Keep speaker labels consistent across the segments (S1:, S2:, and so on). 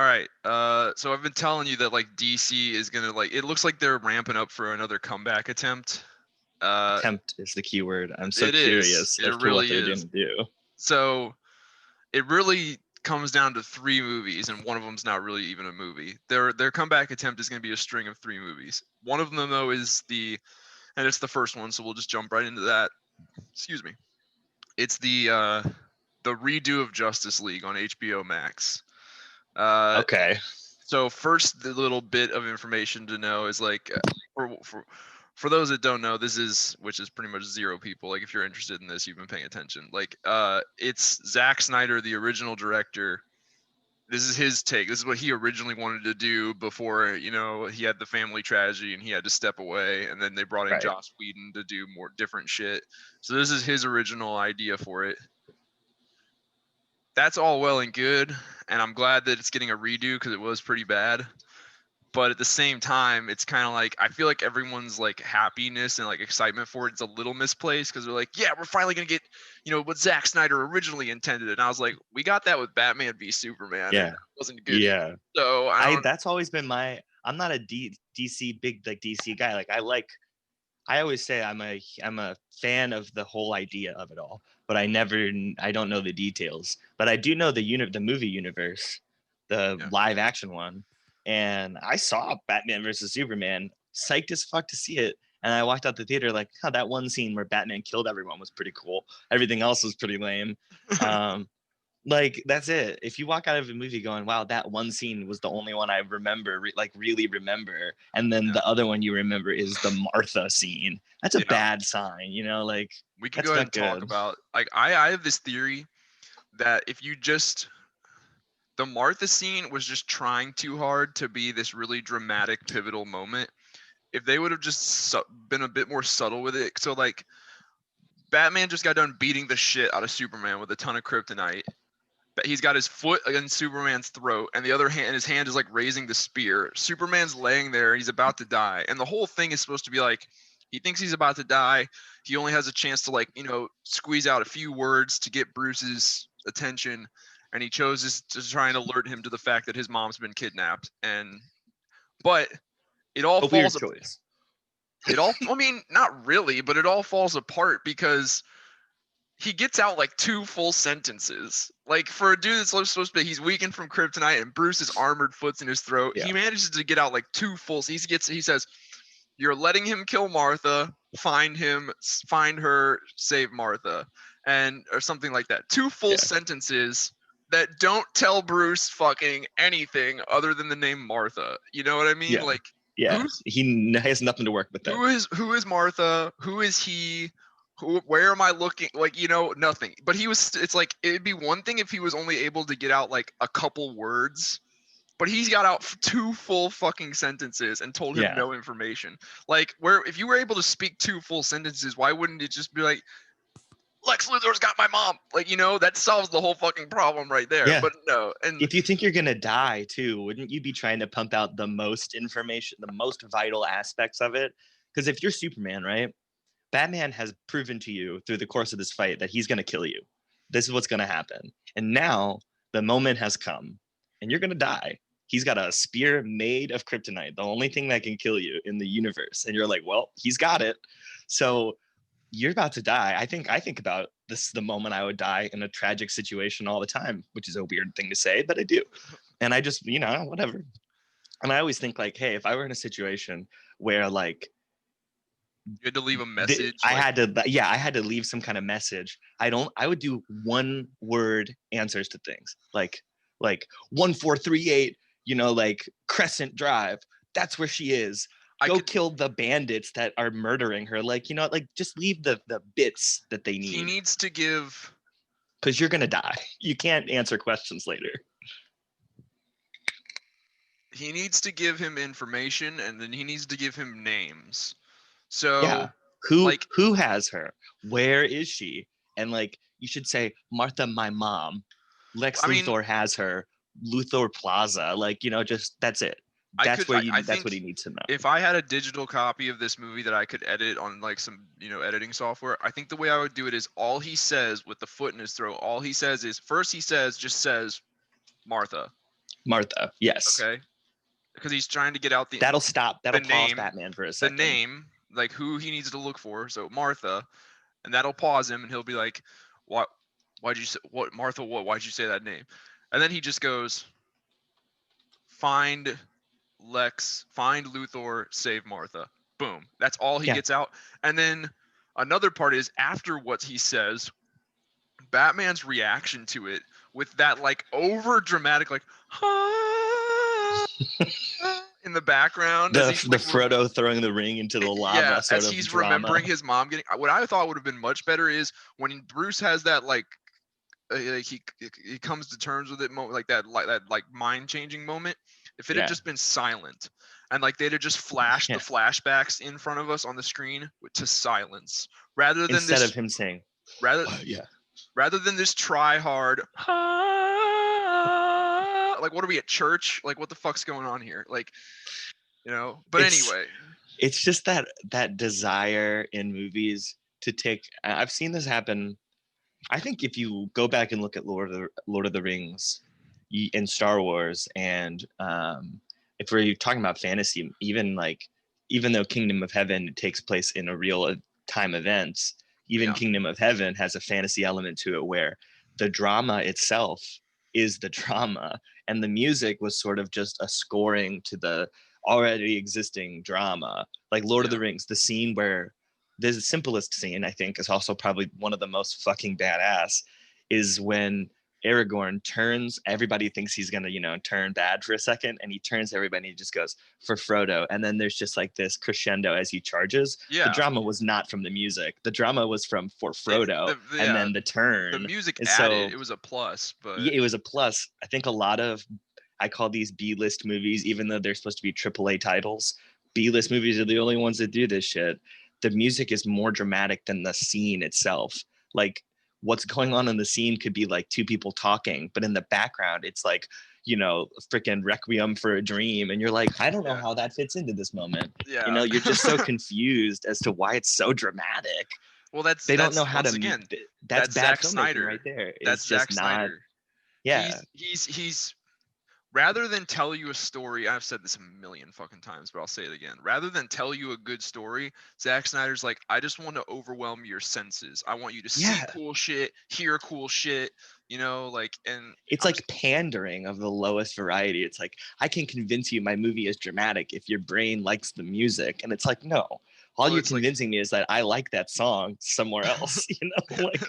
S1: All right. So I've been telling you that like DC is gonna like. It looks like they're ramping up for another comeback attempt. Uh,
S2: Attempt is the key word. I'm so
S1: it is.
S2: curious
S1: It
S2: as to what
S1: really
S2: they're going
S1: is.
S2: to do.
S1: So it really comes down to three movies, and one of them's not really even a movie. Their comeback attempt is going to be a string of three movies. One of them though is and it's the first one, so we'll just jump right into that. Excuse me. It's the redo of Justice League on HBO Max. Uh,
S2: Okay.
S1: so first, the little bit of information to know is like for those that don't know, this is which is pretty much zero people. Like if you're interested in this, you've been paying attention. Like it's Zack Snyder, the original director. This is his take. This is what he originally wanted to do before, he had the family tragedy and he had to step away. And then they brought in
S2: Right.
S1: Joss Whedon to do more different shit. So this is his original idea for it. That's all well and good. And I'm glad that it's getting a redo because it was pretty bad. But at the same time, it's kind of like I feel like everyone's like happiness and like excitement for it's a little misplaced because they're like, yeah, we're finally gonna get, what Zack Snyder originally intended. And I was like, we got that with Batman v Superman, and
S2: Yeah.
S1: that wasn't good either.
S2: Yeah.
S1: So I don't.
S2: That's always been I'm not a DC big like DC guy. I always say I'm a fan of the whole idea of it all, but I don't know the details. But I do know the movie universe, the
S1: Yeah.
S2: live action one. And I saw Batman versus Superman, psyched as fuck to see it. And I walked out the theater like, oh, that one scene where Batman killed everyone was pretty cool. Everything else was pretty lame. Um, like that's it. If you walk out of a movie going, wow, that one scene was the only one I remember, really remember, and then
S1: Yeah.
S2: the other one you remember is the Martha scene, that's a
S1: Yeah.
S2: bad sign, like
S1: We can go
S2: that's
S1: ahead
S2: not
S1: and talk
S2: good.
S1: about like I have this theory that if you just the Martha scene was just trying too hard to be this really dramatic pivotal moment. If they would have just been a bit more subtle with it, so like Batman just got done beating the shit out of Superman with a ton of kryptonite. But he's got his foot against Superman's throat, and the other hand, his hand is like raising the spear. Superman's laying there, he's about to die, and the whole thing is supposed to be like he thinks he's about to die. He only has a chance to like squeeze out a few words to get Bruce's attention, and he chooses to try and alert him to the fact that his mom's been kidnapped. But it all
S2: A weird
S1: falls
S2: choice.
S1: I mean, not really, but it all falls apart because he gets out like two full sentences. Like for a dude that's supposed to be, he's weakened from kryptonite and Bruce's armored foot's in his throat.
S2: Yeah.
S1: He manages to get out like two full. He says, "You're letting him kill Martha. Find him, find her, save Martha," and or something like that. Two full
S2: Yeah.
S1: sentences that don't tell Bruce fucking anything other than the name Martha. You know what I mean?
S2: Yeah.
S1: Like
S2: Yeah.
S1: who's
S2: He has nothing to work with there.
S1: who is Martha? Who is he? Where am I looking? Like, nothing. But it's like it'd be one thing if he was only able to get out like a couple words, but he's got out two full fucking sentences and told him
S2: Yeah.
S1: no information. Like, where if you were able to speak two full sentences, why wouldn't it just be like Lex Luthor's got my mom? Like, that solves the whole fucking problem right there.
S2: Yeah.
S1: But no, and
S2: If you think you're gonna die too, wouldn't you be trying to pump out the most information, the most vital aspects of it? Because if you're Superman, right? Batman has proven to you through the course of this fight that he's going to kill you. This is what's going to happen. And now the moment has come and you're going to die. He's got a spear made of kryptonite, the only thing that can kill you in the universe. And you're like, well, he's got it. So you're about to die. I think about this the moment I would die in a tragic situation all the time, which is a weird thing to say, but I do. And I just, whatever. And I always think like, hey, if I were in a situation where like
S1: you had to leave a message.
S2: I had to leave some kind of message. I would do one word answers to things like 1438, like Crescent Drive. That's where she is. Kill the bandits that are murdering her. Like, just leave the bits that they need.
S1: He needs to give,
S2: because you're going to die. You can't answer questions later.
S1: He needs to give him information, and then he needs to give him names. So
S2: yeah, who has her? Where is she? And like you should say, Martha, my mom. Lex Luthor has her. Luthor Plaza. Like, just that's it. That's what he needs to know.
S1: If I had a digital copy of this movie that I could edit on like some editing software, I think the way I would do it is all he says with the foot in his throat. All he says is first he says Martha.
S2: Martha, yes.
S1: Okay, because he's trying to get out
S2: That'll pause
S1: name,
S2: Batman for a
S1: the
S2: second.
S1: name, like who he needs to look for. So Martha, and that'll pause him, and he'll be like, "What? Why'd you say what, Martha? What? Why'd you say that name?" And then he just goes, "Find Lex, find Luthor, save Martha." Boom. That's all he
S2: Yeah.
S1: gets out. And then another part is after what he says, Batman's reaction to it with that like over dramatic like in the background as he's
S2: The
S1: like
S2: Frodo throwing the ring into the
S1: yeah,
S2: lava sort
S1: as
S2: of
S1: he's
S2: drama.
S1: remembering his mom getting what I thought would have been much better is when Bruce has that like he comes to terms with it moment like that mind changing moment. If it had
S2: Yeah.
S1: just been silent and like they'd have just flashed
S2: Yeah.
S1: the flashbacks in front of us on the screen to silence rather than
S2: Instead of
S1: this
S2: him saying,
S1: rather
S2: yeah.
S1: rather than this try hard like what are we at church, like what the fuck's going on here, like but
S2: It's
S1: anyway.
S2: it's just that desire in movies to take. I've seen this happen. I think if you go back and look at Lord of the Rings and Star Wars, and if we're talking about fantasy, even though Kingdom of Heaven takes place in a real time events, even
S1: Yeah.
S2: Kingdom of Heaven has a fantasy element to it where the drama itself is the drama, and the music was sort of just a scoring to the already existing drama. Like Lord of the Rings, the scene where the simplest scene, I think, is also probably one of the most fucking badass, is when Aragorn turns, everybody thinks he's gonna, turn bad for a second, and he turns everybody and he just goes for Frodo. And then there's just like this crescendo as he charges. The
S1: Yeah.
S2: drama was not from the music. The drama was from for Frodo, and then the
S1: The
S2: turn.
S1: music
S2: And
S1: added,
S2: so
S1: it was a plus, but
S2: yeah, it was a plus. I think a lot of, I call these B-list movies, even though they're supposed to be AAA titles, B-list movies are the only ones that do this shit. The music is more dramatic than the scene itself. Like what's going on in the scene could be like two people talking, but in the background, it's like, freaking Requiem for a Dream. And you're like, I don't know how that fits into this moment.
S1: yeah.
S2: You're just so confused as to why it's so dramatic.
S1: Well,
S2: They don't know
S1: that's
S2: how
S1: once
S2: to,
S1: again,
S2: that's
S1: that's
S2: bad
S1: Zack
S2: filmmaking
S1: Snyder.
S2: right there. It's
S1: That's
S2: just
S1: Zack
S2: not,
S1: Snyder.
S2: yeah.
S1: He's rather than tell you a story, I've said this a million fucking times, but I'll say it again. Rather than tell you a good story, Zack Snyder's like, I just want to overwhelm your senses. I want you to see
S2: Yeah.
S1: cool shit, hear cool shit, like, and
S2: It's like pandering of the lowest variety. It's like, I can convince you my movie is dramatic if your brain likes the music. And it's like, no, all you're
S1: it's like,
S2: convincing me is that I like that song somewhere else, like.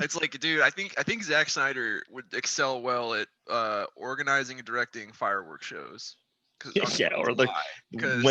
S1: it's like, dude, I think Zack Snyder would excel well at organizing and directing fireworks shows.
S2: Yeah, or like when
S1: Because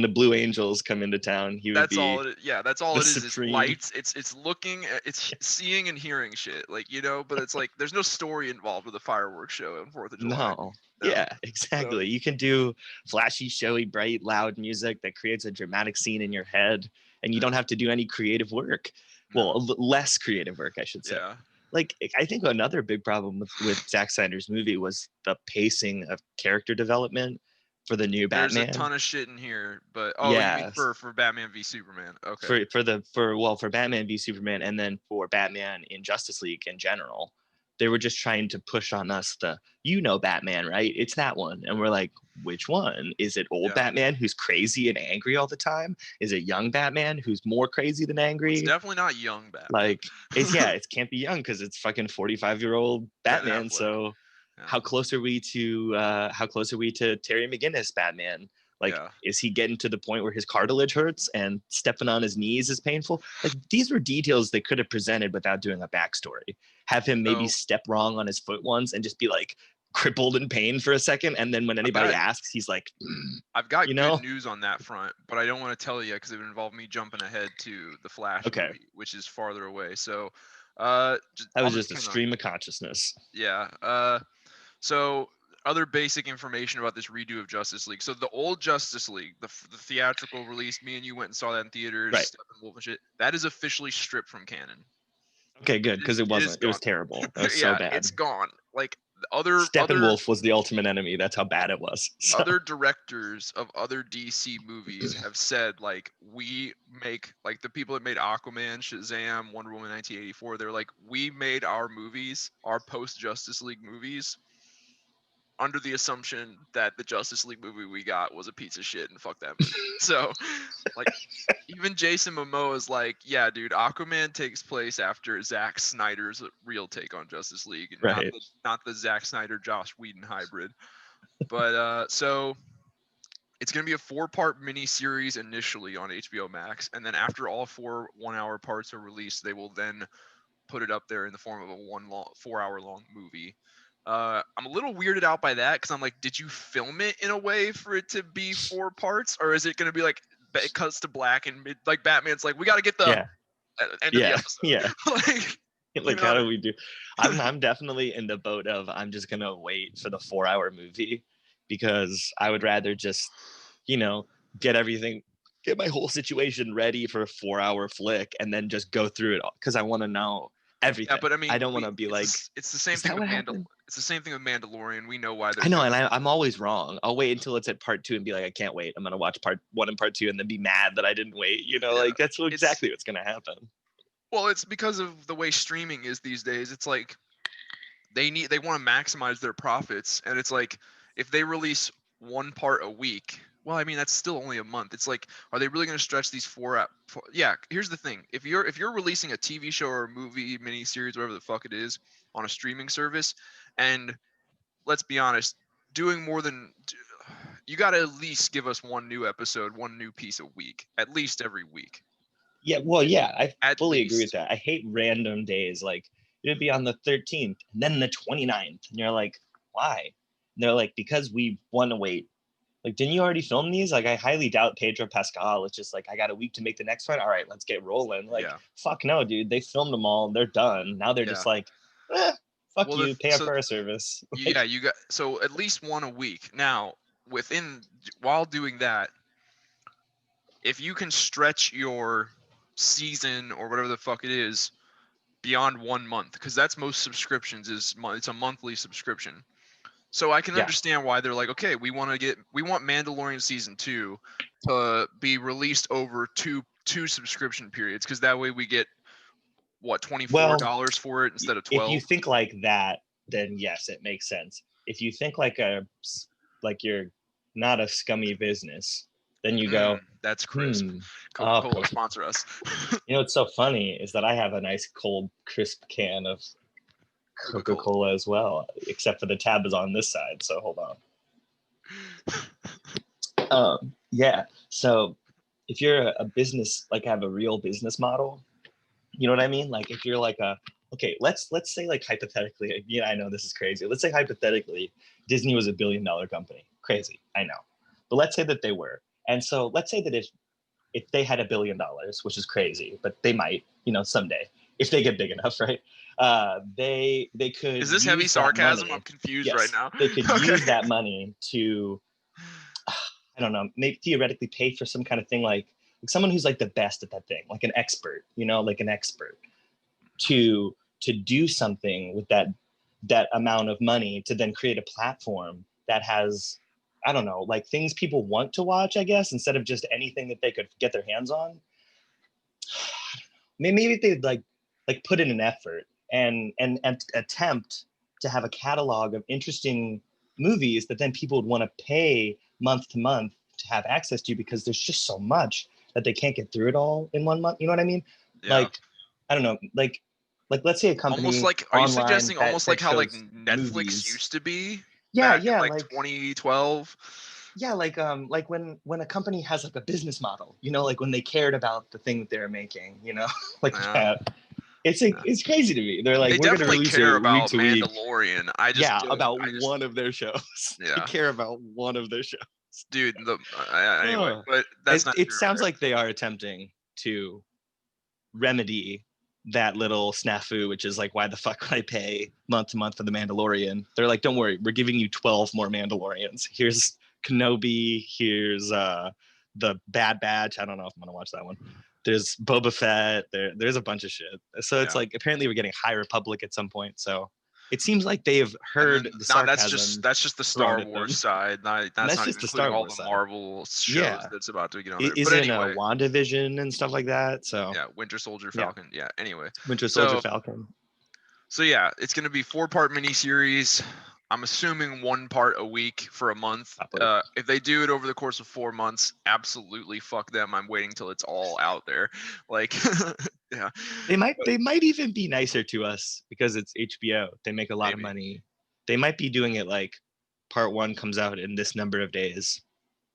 S2: the Blue Angels come into town, he would
S1: that's
S2: be
S1: all it is. Yeah, that's all
S2: the
S1: it is. It's
S2: supreme.
S1: lights. It's looking. It's seeing and hearing shit. Like but it's like there's no story involved with a fireworks show on 4th of July.
S2: No.
S1: No.
S2: Yeah, exactly. You can do flashy, showy, bright, loud music that creates a dramatic scene in your head, and you don't have to do any creative work. Well, less creative work, I should say.
S1: Yeah.
S2: Like, I think another big problem with Zack Snyder's movie was the pacing of character development for the new
S1: There's a
S2: Batman.
S1: ton of shit in here, but you mean
S2: Yeah,
S1: for Batman v Superman? Okay.
S2: for Batman v Superman, and then for Batman in Justice League in general, they were just trying to push on us the Batman, right? It's that one, and we're like, which one? Is it old Batman who's crazy and angry all the time? Is it young Batman who's more crazy than angry?
S1: It's definitely not young Batman.
S2: Like it can't be young because it's fucking 45-year-old Batman. So how close are we to Terry McGinnis Batman? Like, is he getting to the point where his cartilage hurts and stepping on his knees is painful? Like, these were details they could have presented without doing a backstory. Have him maybe step wrong on his foot once and just be like crippled in pain for a second. And then when anybody asks, he's like,
S1: I've got good news on that front, but I don't want to tell you because it would involve me jumping ahead to the Flash movie, which is farther away. So
S2: that was just a stream of consciousness.
S1: Yeah. So other basic information about this redo of Justice League. So the old Justice League, the theatrical release, me and you went and saw that in theaters,
S2: right.
S1: Steppenwolf and shit, that is officially stripped from canon.
S2: Okay, good, because it wasn't. It was terrible. It was so bad.
S1: It's gone. Like
S2: Steppenwolf was the ultimate enemy. That's how bad it was. So.
S1: Other directors of other DC movies have said, like, we make, like, the people that made Aquaman, Shazam, Wonder Woman 1984, they're like, we made our movies, our post Justice League movies, under the assumption that the Justice League movie we got was a piece of shit and fuck that movie. So, like, even Jason Momoa is like, yeah, dude, Aquaman takes place after Zack Snyder's real take on Justice League, and
S2: Right.
S1: not the Zack Snyder Joss Whedon hybrid. But so it's going to be a 4-part miniseries initially on HBO Max, and then after all 4 1-hour parts are released, they will then put it up there in the form of a 4-hour long movie. I'm a little weirded out by that because I'm like, did you film it in a way for it to be 4 parts, or is it going to be like it cuts to black and like Batman's like, we got to get the
S2: Yeah.
S1: end of the
S2: Yeah.
S1: episode?
S2: Yeah.
S1: Like,
S2: Like, how do we do? I'm definitely in the boat of I'm just gonna wait for the 4-hour movie because I would rather just, get my whole situation ready for a 4-hour flick and then just go through it because I want to know everything.
S1: Yeah, but I mean,
S2: I don't want to be like,
S1: it's the same
S2: is
S1: thing
S2: that
S1: with
S2: what happened?
S1: It's the same thing with Mandalorian. We know why they're
S2: I know,
S1: doing
S2: and
S1: it.
S2: I'm always wrong. I'll wait until it's at part 2 and be like, I can't wait. I'm gonna watch part 1 and part 2 and then be mad that I didn't wait. Like that's exactly what's gonna happen.
S1: Well, it's because of the way streaming is these days. It's like they want to maximize their profits, and it's like if they release 1 part a week, well, I mean that's still only a month. It's like, are they really going to stretch these yeah, here's the thing: if you're releasing a TV show or a movie miniseries, whatever the fuck it is, on a streaming service, and let's be honest, doing more than you got to at least give us 1 new episode, 1 new piece a week, at least every week.
S2: Yeah, well, yeah, I
S1: At
S2: fully agree with
S1: least.
S2: that. I hate random days. Like, it'd be on the 13th and then the 29th. And you're like, why? And they're like, because we want to wait. Like, didn't you already film these? Like, I highly doubt Pedro Pascal. It's just like, I got a week to make the next one. All right, let's get rolling. Like,
S1: Yeah.
S2: fuck no, dude. They filmed them all. They're done. Now they're
S1: Yeah.
S2: just like, fuck
S1: Well,
S2: you. Pay up for our service. Like,
S1: yeah, you got so at least 1 a week. Now, while doing that, if you can stretch your season or whatever the fuck it is beyond 1 month, because that's most subscriptions it's a monthly subscription. So I can
S2: yeah.
S1: understand why they're like, okay, we want Mandalorian season 2 to be released over two subscription periods, because that way we get what, $24 for it instead of 12.
S2: If you think like that, then yes, it makes sense. If you think like you're not a scummy business, then you go,
S1: that's crisp.
S2: Oh,
S1: Coca-Cola sponsor us.
S2: What's so funny is that I have a nice cold, crisp can of Coca-Cola as well, except for the tab is on this side. So hold on. Yeah. So if you're a business, like have a real business model, you know what I mean? Like if you're like okay, let's say like hypothetically, I know this is crazy. Let's say hypothetically, Disney was $1 billion company. Crazy, I know. But let's say that they were. And so let's say that if they had $1 billion, which is crazy, but they might, someday, if they get big enough, right? They could.
S1: Is this heavy sarcasm?
S2: Money,
S1: I'm confused right now.
S2: They could use that money to, I don't know, maybe theoretically pay for some kind of thing like someone who's like the best at that thing, like an expert, like an expert, to do something with that amount of money to then create a platform that has, I don't know, like things people want to watch, I guess, instead of just anything that they could get their hands on. Maybe they'd like put in an effort and attempt to have a catalog of interesting movies that then people would want to pay month to month to have access to, because there's just so much that they can't get through it all in 1 month. You know what I mean?
S1: Yeah.
S2: Like, I don't know, like let's say a company
S1: almost like, are you suggesting almost like how like Netflix
S2: movies
S1: used to be?
S2: Yeah,
S1: back in like
S2: 2012. Yeah, like when a company has like a business model, like when they cared about the thing that they were making, like that. It's crazy to me. They're like,
S1: they
S2: we're going to release
S1: care about
S2: week.
S1: Mandalorian.
S2: About one of their shows.
S1: Yeah.
S2: They care about one of their shows.
S1: Dude, anyway, but that's not.
S2: It sounds like they are attempting to remedy that little snafu, which is like, why the fuck would I pay month to month for the Mandalorian? They're like, don't worry, we're giving you 12 more Mandalorians. Here's Kenobi. Here's the Bad Batch. I don't know if I'm gonna watch that one. There's Boba Fett. There's a bunch of shit. So it's like, apparently we're getting High Republic at some point. So it seems like they have heard the sarcasm.
S1: That's just the Star Wars side. That's not
S2: just
S1: even
S2: the Star
S1: all
S2: Wars
S1: the
S2: side.
S1: Marvel shows that's about to get on there.
S2: Is
S1: but
S2: in
S1: anyway,
S2: WandaVision and stuff like that. So
S1: yeah, Winter Soldier, Falcon. Yeah. Anyway,
S2: Winter Soldier, Falcon.
S1: So yeah, it's gonna be 4-part miniseries. I'm assuming one part a week for a month.
S2: Probably.
S1: If they do it over the course of 4 months, absolutely fuck them. I'm waiting till it's all out there. Like, yeah.
S2: They might even be nicer to us because it's HBO. They make a lot of
S1: Maybe.
S2: money. They might be doing it like part 1 comes out in this number of days,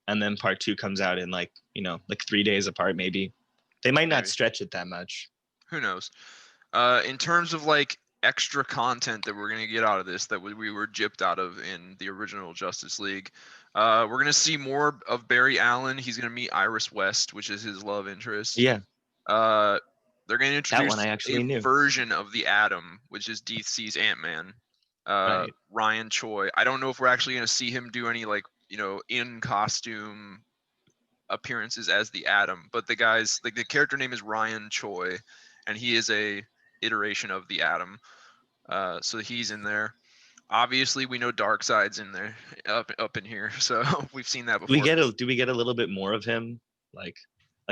S2: and then part 2 comes out in like 3 days apart. Maybe they might not
S1: Maybe.
S2: stretch it that much.
S1: Who knows? In terms of like extra content that we're gonna get out of this that we were gypped out of in the original Justice League, we're gonna see more of Barry Allen. He's gonna meet Iris West, which is his love interest.
S2: Yeah,
S1: They're gonna
S2: that one
S1: introduce
S2: I
S1: a
S2: actually knew.
S1: version of the Atom, which is DC's Ant-Man.
S2: Right.
S1: Ryan Choi. I don't know if we're actually gonna see him do any like in costume appearances as the Atom, but the guy's like the character name is Ryan Choi, and he is a iteration of the Atom. So he's in there. Obviously, we know Darkseid's in there, up in here. So we've seen that
S2: Do we
S1: before.
S2: get a little bit more of him, like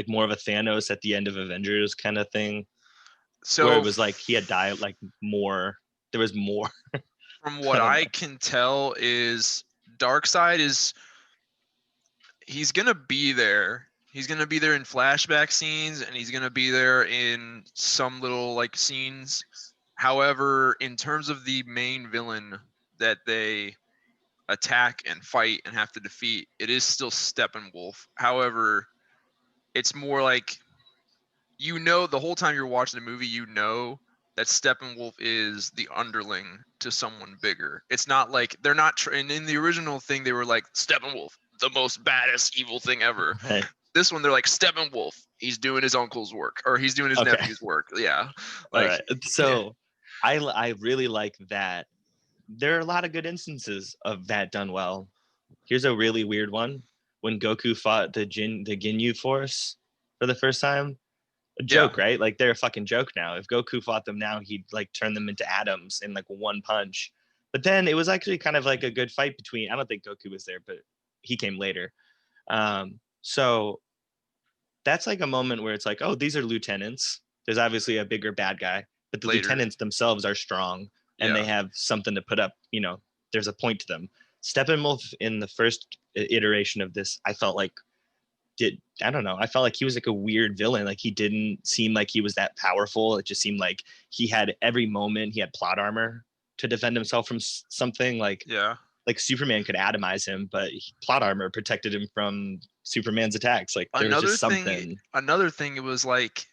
S2: more of a Thanos at the end of Avengers kind of thing,
S1: So
S2: where it was like he had died like more. There was more.
S1: from
S2: I
S1: what
S2: don't
S1: I
S2: know.
S1: can tell, is Darkseid he's gonna be there. He's gonna be there in flashback scenes, and he's gonna be there in some little like scenes. However, in terms of the main villain that they attack and fight and have to defeat, it is still Steppenwolf. However, it's more like the whole time you're watching the movie, that Steppenwolf is the underling to someone bigger. It's not like they're not. And in the original thing, they were like Steppenwolf, the most baddest evil thing ever.
S2: Right.
S1: This one, they're like Steppenwolf. He's doing his uncle's work, or he's doing his
S2: Okay.
S1: nephew's work. Yeah,
S2: All
S1: like
S2: right. So I really like that. There are a lot of good instances of that done well. Here's a really weird one. When Goku fought the Ginyu Force for the first time, a joke, right? Like they're a fucking joke now. If Goku fought them now, he'd like turn them into atoms in like one punch. But then it was actually kind of like a good fight between. I don't think Goku was there, but he came later. So that's like a moment where it's like, oh, these are lieutenants. There's obviously a bigger bad guy, but the
S1: later.
S2: lieutenants themselves are strong and they have something to put up. There's a point to them. Steppenwolf in the first iteration of this, I felt like I don't know. I felt like he was like a weird villain. Like he didn't seem like he was that powerful. It just seemed like he had every moment he had plot armor to defend himself from something. Like Superman could atomize him, but plot armor protected him from Superman's attacks. Like there was just something.
S1: Another thing, it was like,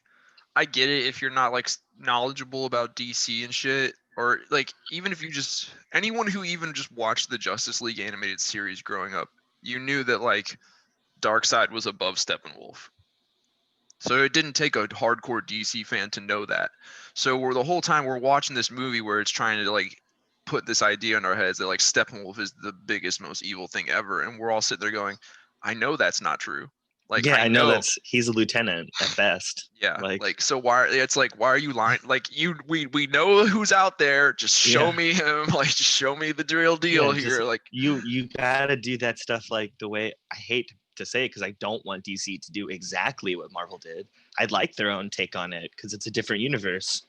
S1: I get it if you're not like knowledgeable about DC and shit, or like even if you just anyone who even just watched the Justice League animated series growing up, you knew that like Darkseid was above Steppenwolf. So it didn't take a hardcore DC fan to know that. So we're the whole time we're watching this movie where it's trying to like put this idea in our heads that like Steppenwolf is the biggest, most evil thing ever, and we're all sitting there going, I know that's not true. Like
S2: Yeah, I know he's a lieutenant at best.
S1: Yeah, like so why are you lying? Like we know who's out there. Just show me him. Like just show me the real deal here. Like
S2: you gotta do that stuff like the way I hate to say it because I don't want DC to do exactly what Marvel did. I'd like their own take on it because it's a different universe.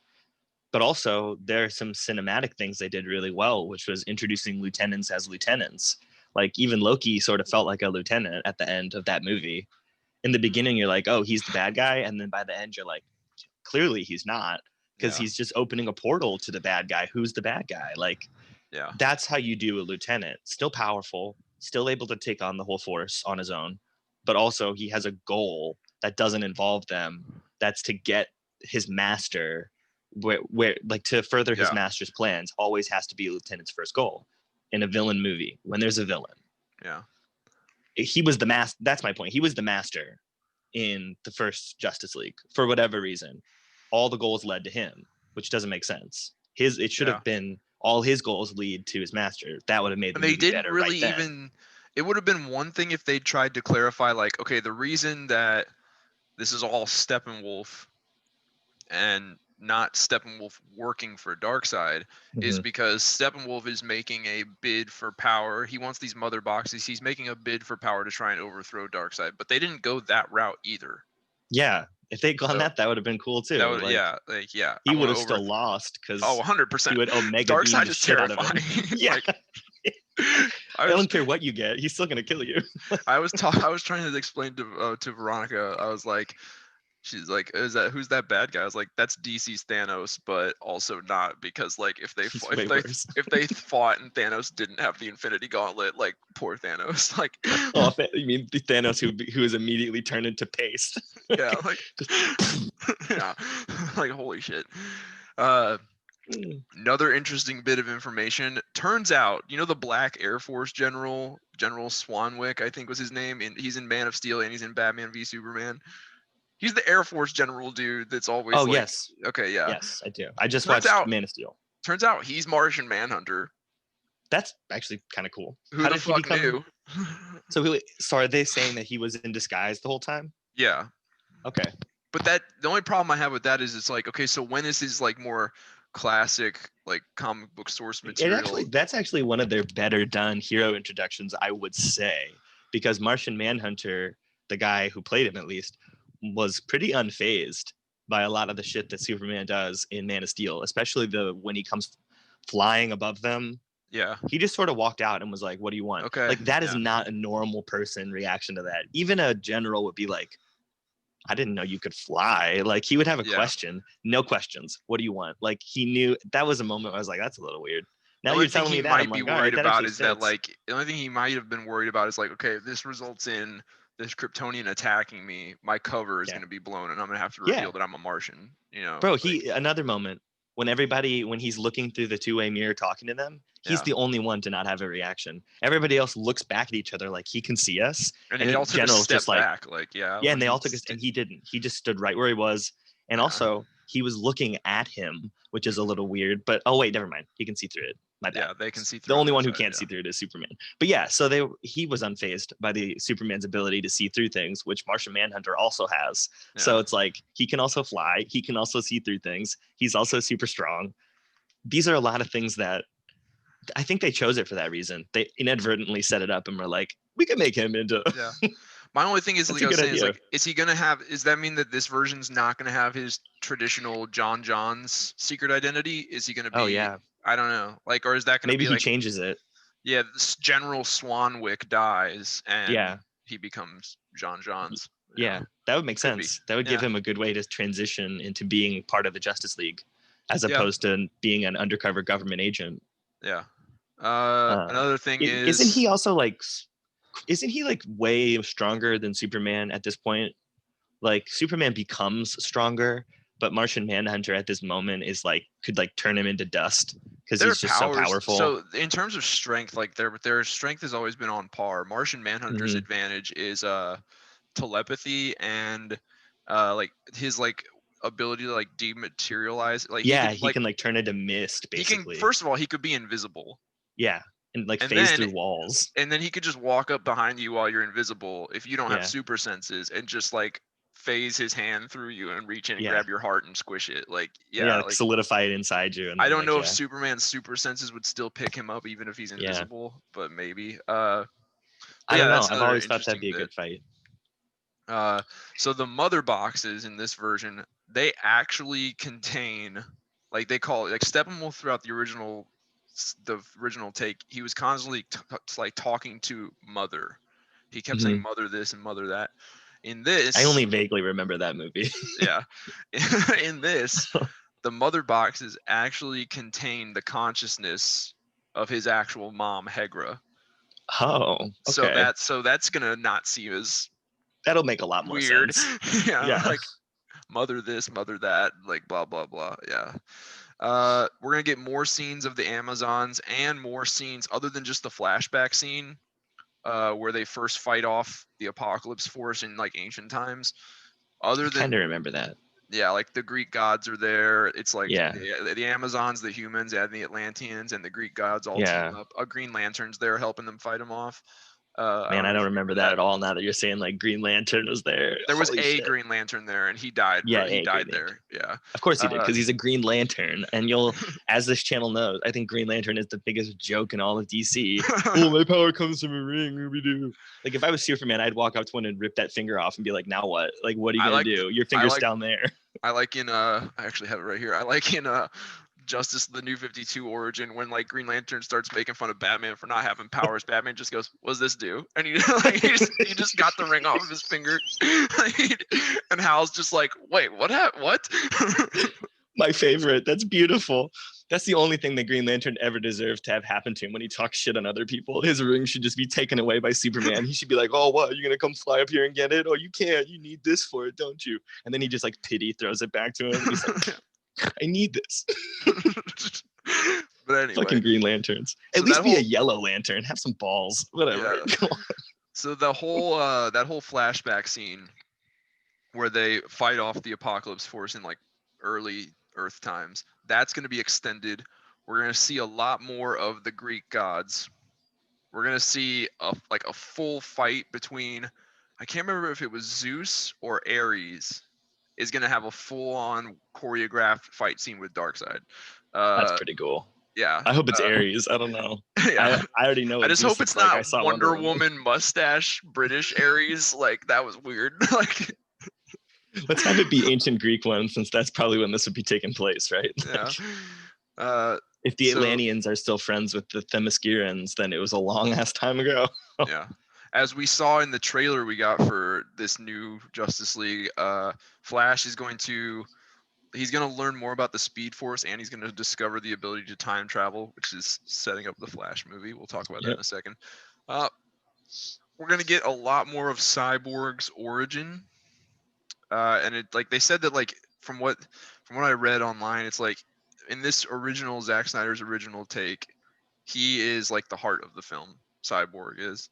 S2: But also there are some cinematic things they did really well, which was introducing lieutenants as lieutenants. Like even Loki sort of felt like a lieutenant at the end of that movie. In the beginning, you're like, oh, he's the bad guy. And then by the end, you're like, clearly he's not because he's just opening a portal to the bad guy. Who's the bad guy? Like, that's how you do a lieutenant. Still powerful, still able to take on the whole force on his own. But also he has a goal that doesn't involve them. That's to get his master where like to further his master's plans always has to be a lieutenant's first goal in a villain movie when there's a villain. He was the master. That's my point. He was the master in the first Justice League for whatever reason. All the goals led to him, which doesn't make sense. It should have been all his goals lead to his master. That would have made the movie better. They didn't really even.
S1: It would have been one thing if they tried to clarify, like, okay, the reason that this is all Steppenwolf and not Steppenwolf working for Darkseid is because Steppenwolf is making a bid for power. He wants these mother boxes. He's making a bid for power to try and overthrow Darkseid. But they didn't go that route either.
S2: Yeah. If they'd gone that would have been cool too. He would have still lost because
S1: 100%.
S2: He would Omega
S1: Darkseid is terrifying.
S2: Yeah. I don't care what you get. He's still gonna kill you.
S1: I was trying to explain to Veronica. I was like, she's like, who's that bad guy? I was like, that's DC's Thanos, but also not, because like if they
S2: He's
S1: if
S2: way
S1: they
S2: worse.
S1: if they fought and Thanos didn't have the Infinity Gauntlet, like poor Thanos. Like,
S2: Oh, you mean the Thanos who is immediately turned into paste?
S1: yeah, like yeah, like holy shit. Uh, Another interesting bit of information. Turns out, you know, the Black Air Force General Swanwick, I think was his name, and he's in Man of Steel and he's in Batman v Superman. He's the Air Force General dude that's always
S2: Oh
S1: like,
S2: yes,
S1: okay, yeah.
S2: yes, I do. I just
S1: Turns
S2: watched
S1: out,
S2: Man of Steel.
S1: turns out he's Martian Manhunter.
S2: That's actually kind of cool.
S1: Who
S2: How
S1: the
S2: did he
S1: fuck
S2: become?
S1: knew?
S2: So are they saying that he was in disguise the whole time?
S1: Yeah,
S2: Okay.
S1: but the only problem I have with that is it's like, okay, so when is his like more classic like comic book source material?
S2: That's actually one of their better done hero introductions, I would say, because Martian Manhunter, the guy who played him at least, was pretty unfazed by a lot of the shit that Superman does in Man of Steel, especially when he comes flying above them.
S1: Yeah.
S2: He just sort of walked out and was like, "What do you want?"
S1: Okay.
S2: Like that is
S1: yeah.
S2: not a normal person reaction to that. Even a general would be like, I didn't know you could fly. Like he would have a
S1: Yeah.
S2: question, no questions. What do you want? Like he knew that was a moment where I was like, that's a little weird.
S1: The
S2: Now
S1: only
S2: you're
S1: thing
S2: telling
S1: he
S2: me that I'm
S1: might be
S2: like, all right,
S1: worried
S2: that
S1: about
S2: actually
S1: is that
S2: fits.
S1: like the only thing he might have been worried about is like, okay, if this results in this Kryptonian attacking me, my cover is
S2: Yeah.
S1: going to be blown, and I'm going to have to
S2: Yeah.
S1: reveal that I'm a Martian. You know,
S2: Bro,
S1: like,
S2: another moment when he's looking through the two-way mirror talking to them, he's
S1: Yeah.
S2: the only one to not have a reaction. Everybody else looks back at each other like he can see us,
S1: and
S2: and
S1: they all took a
S2: General's
S1: step
S2: just like,
S1: back, like yeah,
S2: yeah,
S1: when
S2: and they
S1: he
S2: all took us, and he didn't. He just stood right where he was, and
S1: Yeah.
S2: also he was looking at him, which is a little weird. But oh wait, never mind. He can see through it. My bad.
S1: Yeah, they can see
S2: The
S1: through.
S2: only
S1: on
S2: one
S1: the
S2: who
S1: side,
S2: can't see through it is Superman. But yeah, so he was unfazed by the Superman's ability to see through things, which Martian Manhunter also has.
S1: Yeah.
S2: So it's like he can also fly. He can also see through things. He's also super strong. These are a lot of things that I think they chose it for that reason. They inadvertently set it up and were like, we could make him into.
S1: Yeah. My only thing is,
S2: That's
S1: like
S2: a
S1: I was
S2: good
S1: saying, is
S2: idea.
S1: like, is he gonna have? Does that mean that this version's not gonna have his traditional John's secret identity? Is he gonna be?
S2: Oh yeah,
S1: I don't know. Like, or is that gonna
S2: maybe
S1: be
S2: he
S1: like,
S2: changes it.
S1: yeah, this General Swanwick dies and
S2: Yeah.
S1: he becomes John's. you
S2: Yeah,
S1: know?
S2: that would make
S1: Could be.
S2: sense. That would give
S1: Yeah.
S2: him a good way to transition into being part of the Justice League, as
S1: Yeah.
S2: opposed to being an undercover government agent.
S1: Yeah. Another thing
S2: Isn't
S1: is,
S2: he also like? Isn't he like way stronger than Superman at this point? Like Superman becomes stronger, but Martian Manhunter at this moment is like could like turn him into dust because
S1: their
S2: he's just so
S1: powers.
S2: powerful.
S1: So in terms of strength, like their strength has always been on par. Martian Manhunter's
S2: Mhm.
S1: advantage is telepathy and like his like ability to like dematerialize. Like
S2: Yeah,
S1: he
S2: he can like turn into mist
S1: he can,
S2: basically.
S1: first of all, he could be invisible.
S2: Yeah, and like
S1: And
S2: phase
S1: then
S2: through walls.
S1: and then he could just walk up behind you while you're invisible if you don't have
S2: Yeah.
S1: super senses and just like phase his hand through you and reach in and
S2: Yeah.
S1: grab your heart and squish it. Like
S2: Yeah,
S1: like
S2: solidify it inside you. And
S1: I
S2: then,
S1: don't
S2: like,
S1: know
S2: yeah.
S1: if Superman's super senses would still pick him up even if he's invisible, but maybe. But
S2: I
S1: yeah,
S2: don't know.
S1: that's
S2: I've
S1: another
S2: always thought that'd
S1: interesting
S2: be a
S1: bit.
S2: good fight.
S1: So the mother boxes in this version, they actually contain, like they call it, like Steppenwolf throughout the original take, he was constantly like talking to Mother. He kept saying Mother this and Mother that. In this,
S2: I only vaguely remember that movie.
S1: yeah, in this, the mother boxes actually contain the consciousness of his actual mom, Hegra.
S2: Oh, okay.
S1: So that's gonna not seem as
S2: That'll make a lot more
S1: weird.
S2: sense.
S1: Yeah,
S2: Yeah.
S1: like mother this, mother that, like blah blah blah. Yeah. We're gonna get more scenes of the Amazons and more scenes other than just the flashback scene, where they first fight off the Apocalypse Force in like ancient times. Other
S2: I
S1: than
S2: kind of remember that.
S1: yeah, like the Greek gods are there. It's like
S2: Yeah.
S1: the Amazons, the humans, and the Atlanteans, and the Greek gods all
S2: Yeah.
S1: team up. A Green Lantern's there helping them fight them off.
S2: Man, I
S1: know
S2: don't
S1: if you
S2: remember that at all. Now that you're saying like Green Lantern was there.
S1: There was
S2: Holy
S1: a
S2: shit.
S1: Green Lantern there, and he died.
S2: Yeah,
S1: He died
S2: Green
S1: there. Yeah.
S2: Of course he did, because he's a Green Lantern. And you'll, as this channel knows, I think Green Lantern is the biggest joke in all of DC. Oh, my power comes from a ring. Ooby-doo. Like if I was Superman, I'd walk up to one and rip that finger off and be like, now what? Like, what are you gonna do? Your finger's down there.
S1: I like in I actually have it right here. I like in Justice the New 52 origin when like Green Lantern starts making fun of Batman for not having powers. Batman just goes, "What does this do?" And he just got the ring off of his finger. And Hal's just like, "Wait, what?"
S2: My favorite. That's beautiful. That's the only thing that Green Lantern ever deserved to have happen to him when he talks shit on other people. His ring should just be taken away by Superman. He should be like, "Oh, what? You're gonna come fly up here and get it? Oh, you can't. You need this for it, don't you?" And then he just like pity throws it back to him. And he's like, "I need this."
S1: But anyway,
S2: fucking Green Lanterns. At
S1: so
S2: least
S1: that
S2: be a
S1: whole
S2: yellow lantern. Have some balls. Whatever.
S1: yeah. So the whole that whole flashback scene where they fight off the Apocalypse Force in like early Earth times, that's going to be extended. We're going to see a lot more of the Greek gods. We're going to see a full fight between, I can't remember if it was Zeus or Ares is going to have a full on choreographed fight scene with Darkseid.
S2: That's pretty cool.
S1: Yeah.
S2: I hope it's Ares. I don't know.
S1: Yeah.
S2: I already know.
S1: I just hope it's
S2: like.
S1: not
S2: I saw
S1: Wonder Woman mustache British Ares. Like that was weird. Like
S2: let's have it be ancient Greek one, since that's probably when this would be taking place, right?
S1: yeah.
S2: If the Atlanteans are still friends with the Themyscirans, then it was a long ass time ago.
S1: Yeah. As we saw in the trailer we got for this new Justice League, Flash is he's going to learn more about the Speed Force, and he's going to discover the ability to time travel, which is setting up the Flash movie. We'll talk about that in a second. We're going to get a lot more of Cyborg's origin. And it like they said that like from what I read online, it's like in this original Zack Snyder's original take, he is like the heart of the film. Cyborg is.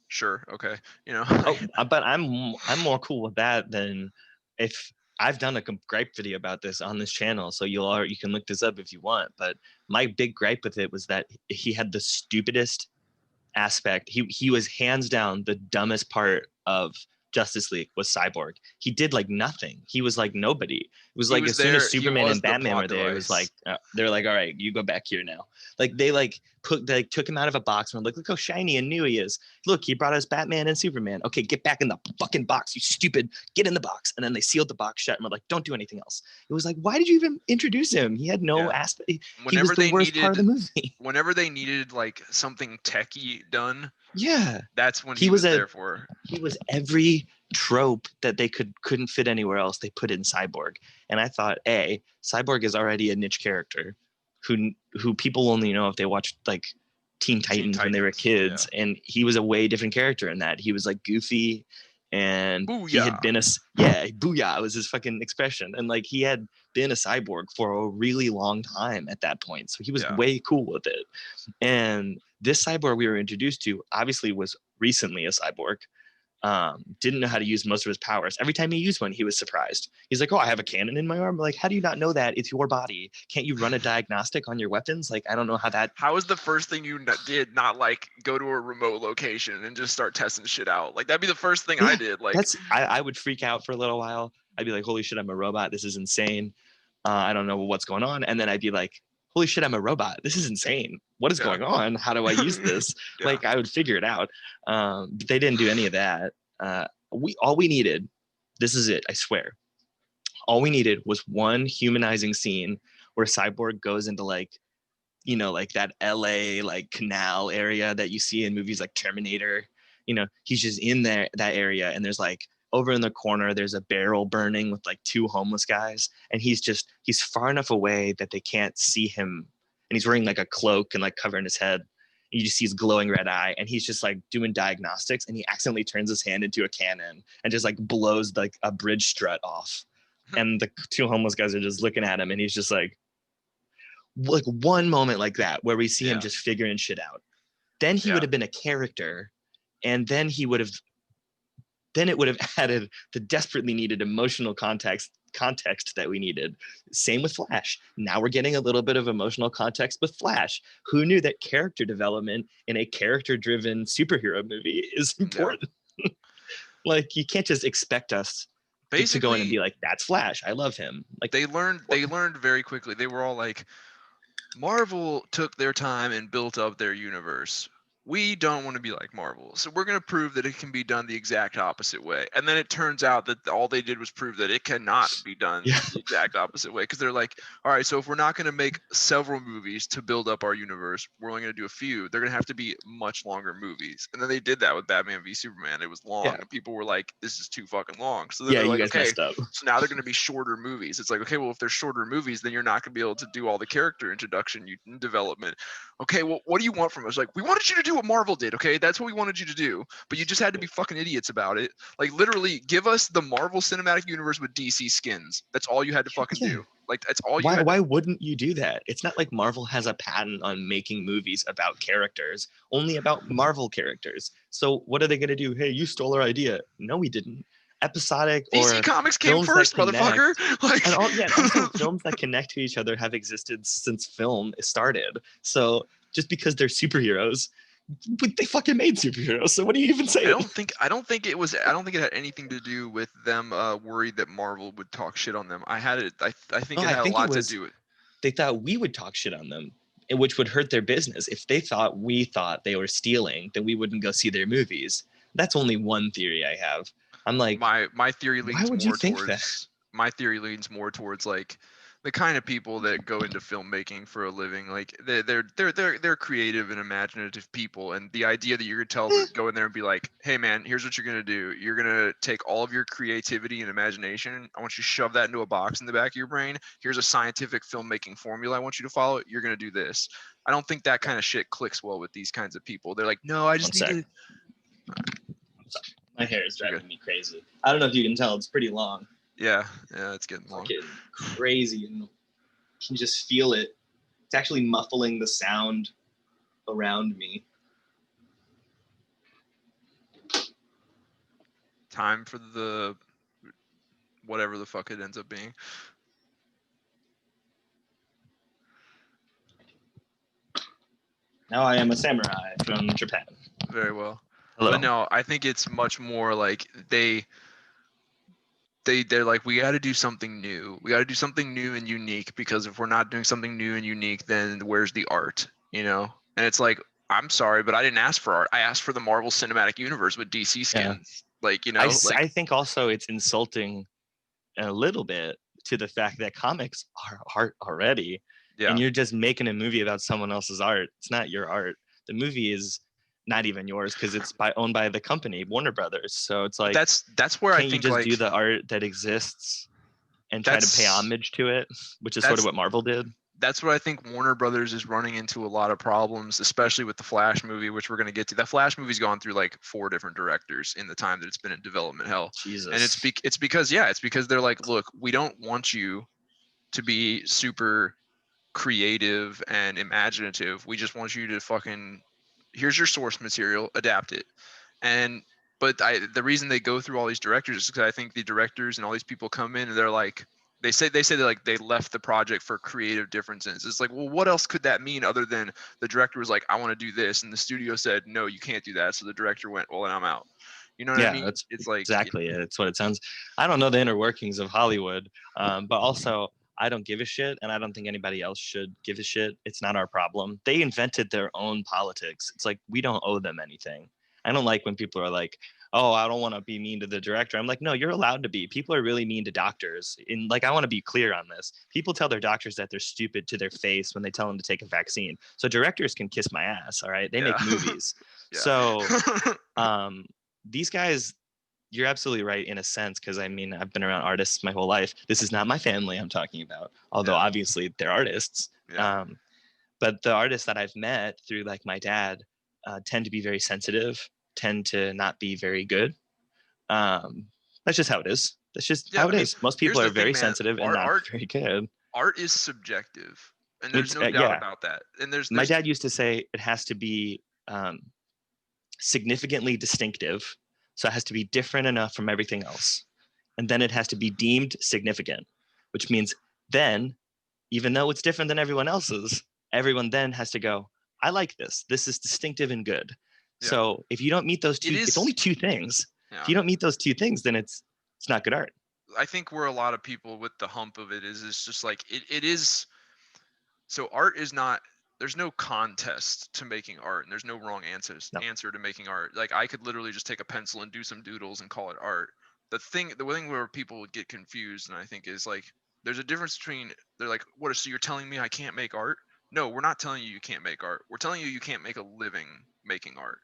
S1: Sure, okay.
S2: But I'm more cool with that than if I've done a gripe video about this on this channel, so you can look this up if you want. But my big gripe with it was that he had the stupidest aspect. He was hands down the dumbest part of Justice League was Cyborg. He did like nothing. He was like nobody. It was like as soon as Superman and Batman were there, it was like they're like, all right, you go back here now. Like they took him out of a box and were like, look how shiny and new he is. Look, he brought us Batman and Superman. Okay, get back in the fucking box, you stupid. Get in the box. And then they sealed the box shut and were like, don't do anything else. It was like, why did you even introduce him? He had no aspect. He was the worst part of the movie.
S1: Whenever they needed like something techie done,
S2: yeah,
S1: that's when he was there for.
S2: He was every trope that they couldn't fit anywhere else. They put in Cyborg, and I thought, Cyborg is already a niche character who people only know if they watched like Teen Titans when they were kids, and he was a way different character in that. He was like goofy, and
S1: booyah.
S2: He had been booyah was his fucking expression, and like he had been a cyborg for a really long time at that point, so he was way cool with it. And this cyborg we were introduced to obviously was recently a cyborg. Didn't know how to use most of his powers. Every time he used one, he was surprised. He's like, oh, I have a cannon in my arm. Like, how do you not know that? It's your body. Can't you run a diagnostic on your weapons? Like, I don't know how that.
S1: How is the first thing you did not like go to a remote location and just start testing shit out? Like, that'd be the first thing I did. Like,
S2: I would freak out for a little while. I'd be like, holy shit, I'm a robot. This is insane. I don't know what's going on. And then I'd be like, holy shit, I'm a robot. This is insane. What is going on? How do I use this? Like, I would figure it out. But they didn't do any of that. All we needed, this is it, I swear. All we needed was one humanizing scene where Cyborg goes into like that LA like canal area that you see in movies like Terminator. He's just in that area, and there's like over in the corner, there's a barrel burning with like two homeless guys, and he's far enough away that they can't see him, and he's wearing like a cloak and like covering his head. You just see his glowing red eye, and he's just like doing diagnostics, and he accidentally turns his hand into a cannon and just like blows like a bridge strut off. And the two homeless guys are just looking at him, and he's just like one moment like that where we see him just figuring shit out. Then he would have been a character, and then it would have added the desperately needed emotional context that we needed. Same with Flash. Now we're getting a little bit of emotional context with Flash. Who knew that character development in a character-driven superhero movie is important? Like, you can't just expect us to go in and be like, that's Flash, I love him. Like,
S1: they learned very quickly. They were all like, Marvel took their time and built up their universe. we don't want to be like Marvel. So we're going to prove that it can be done the exact opposite way. And then it turns out that all they did was prove that it cannot be done
S2: Yeah.
S1: the exact opposite way. Because they're like, all right, so if we're not going to make several movies to build up our universe, we're only going to do a few. They're going to have to be much longer movies. And then they did that with Batman v Superman. It was long,
S2: Yeah.
S1: and people were like, this is too fucking long. So then
S2: Yeah,
S1: they're
S2: you
S1: like,
S2: guys
S1: okay,
S2: messed up.
S1: so now they're going to be shorter movies. It's like, okay, well, if they're shorter movies, then you're not going to be able to do all the character introduction, development. Okay, well, what do you want from us? Like, we wanted you to do what Marvel did, okay? That's what we wanted you to do, but you just had to be fucking idiots about it. Like, literally, give us the Marvel Cinematic Universe with DC skins. That's all you had to fucking
S2: Yeah.
S1: do. Like, that's all you
S2: Why
S1: had to.
S2: why wouldn't you do that? It's not like Marvel has a patent on making movies about characters, only about Marvel characters. So what are they going to do? Hey, you stole our idea. No, we didn't. Episodic
S1: DC
S2: or
S1: Comics came
S2: films that
S1: first, motherfucker.
S2: connect,
S1: Like,
S2: and also films that connect to each other have existed since film started. So just because they're superheroes, but they fucking made superheroes. So what are you even saying?
S1: I don't think it had anything to do with them worried that Marvel would talk shit on them. I think
S2: No,
S1: it
S2: I
S1: had a
S2: think it
S1: lot to
S2: was
S1: do with.
S2: they thought we would talk shit on them, which would hurt their business. If they thought we thought they were stealing, then we wouldn't go see their movies. That's only one theory I have. I'm like,
S1: My theory
S2: why
S1: leans
S2: would you
S1: more
S2: think that?
S1: towards like the kind of people that go into filmmaking for a living. Like they're creative and imaginative people, and the idea that you're gonna go in there and be like, hey man, here's what you're gonna do. You're gonna take all of your creativity and imagination. I want you to shove that into a box in the back of your brain. Here's a scientific filmmaking formula I want you to follow. You're gonna do this. I don't think that kind of shit clicks well with these kinds of people. They're like, no, I
S2: One
S1: just need
S2: sec.
S1: to.
S2: My hair is driving me crazy. I don't know if you can tell. It's pretty long.
S1: Yeah, it's getting long.
S2: Fucking crazy, and you can just feel it. It's actually muffling the sound around me.
S1: Time for the whatever the fuck it ends up being.
S2: Now I am a samurai from Japan.
S1: Very well.
S2: Hello.
S1: But no, I think it's much more like they're like, we got to do something new. We got to do something new and unique, because if we're not doing something new and unique, then where's the art? And it's like, I'm sorry, but I didn't ask for art. I asked for the Marvel Cinematic Universe with DC skins.
S2: Yeah. I think also it's insulting a little bit to the fact that comics are art already.
S1: Yeah.
S2: And you're just making a movie about someone else's art. It's not your art. The movie is not even yours because it's owned by the company, Warner Brothers. So it's like,
S1: that's where I think
S2: you just
S1: like
S2: do the art that exists and try to pay homage to it, which is sort of what Marvel did.
S1: That's what I think Warner Brothers is running into a lot of problems, especially with the Flash movie, which we're going to get to. That Flash movie's gone through like 4 different directors in the time that it's been in development hell.
S2: Jesus.
S1: And it's because they're like, look, we don't want you to be super creative and imaginative. We just want you to fucking, here's your source material, adapt it. But the reason they go through all these directors is because I think the directors and all these people come in and they're like, they say they left the project for creative differences. It's like, well, what else could that mean other than the director was like, I want to do this, and the studio said, no, you can't do that. So the director went, well, then I'm out. You know what I mean?
S2: It's like exactly it. It's what it sounds. I don't know the inner workings of Hollywood, but also I don't give a shit, and I don't think anybody else should give a shit. It's not our problem. They invented their own politics. It's like we don't owe them anything. I don't like when people are like, oh, I don't want to be mean to the director. I'm like, no, you're allowed to be. People are really mean to doctors. And like, I want to be clear on this. People tell their doctors that they're stupid to their face when they tell them to take a vaccine. So directors can kiss my ass. All right. They make movies. So these guys, you're absolutely right in a sense, because I mean, I've been around artists my whole life. This is not my family I'm talking about, although obviously they're artists. But the artists that I've met through like my dad tend to be very sensitive, tend to not be very good. That's just how it is. That's just how it is. Most people are very sensitive and not very good.
S1: Art is subjective, and there's no doubt about that. And there's
S2: my dad used to say it has to be significantly distinctive. So it has to be different enough from everything else. And then it has to be deemed significant, which means then, even though it's different than everyone else's, everyone then has to go, I like this. This is distinctive and good. Yeah. So if you don't meet those two, it's only 2 things. Yeah. If you don't meet those 2 things, then it's not good art.
S1: I think where a lot of people with the hump of it is just like, it is. So art is not, there's no contest to making art, and there's no wrong
S2: No.
S1: answer to making art. Like I could literally just take a pencil and do some doodles and call it art. The thing where people would get confused, and I think is like there's a difference between they're like, what? So you're telling me I can't make art? No, we're not telling you you can't make art. We're telling you you can't make a living making art,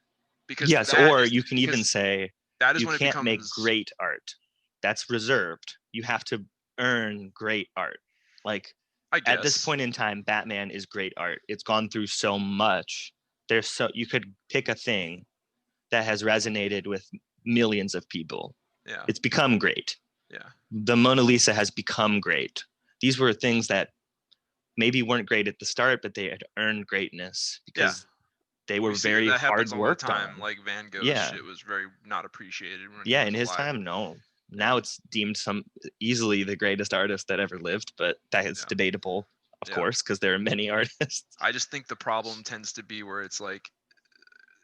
S1: because
S2: Yes, or you can even
S1: because
S2: say
S1: that is
S2: you
S1: when it
S2: can't make
S1: becomes.
S2: great art. That's reserved. You have to earn great art. Like
S1: I
S2: at this
S1: guess.
S2: point in time, Batman is great art. It's gone through so much. You could pick a thing that has resonated with millions of people.
S1: Yeah.
S2: It's become great.
S1: Yeah.
S2: The Mona Lisa has become great. These were things that maybe weren't great at the start, but they had earned greatness
S1: Yeah.
S2: because they were
S1: We see
S2: very
S1: that
S2: hard
S1: happens all the
S2: worked
S1: time.
S2: on.
S1: Like Van Gogh's
S2: Yeah.
S1: shit was very not appreciated when he
S2: Yeah,
S1: was
S2: in his
S1: alive.
S2: time, no. Now
S1: Yeah.
S2: it's deemed easily the greatest artist that ever lived, but that is
S1: Yeah.
S2: debatable, of
S1: Yeah.
S2: course, because there are many artists.
S1: I just think the problem tends to be where it's like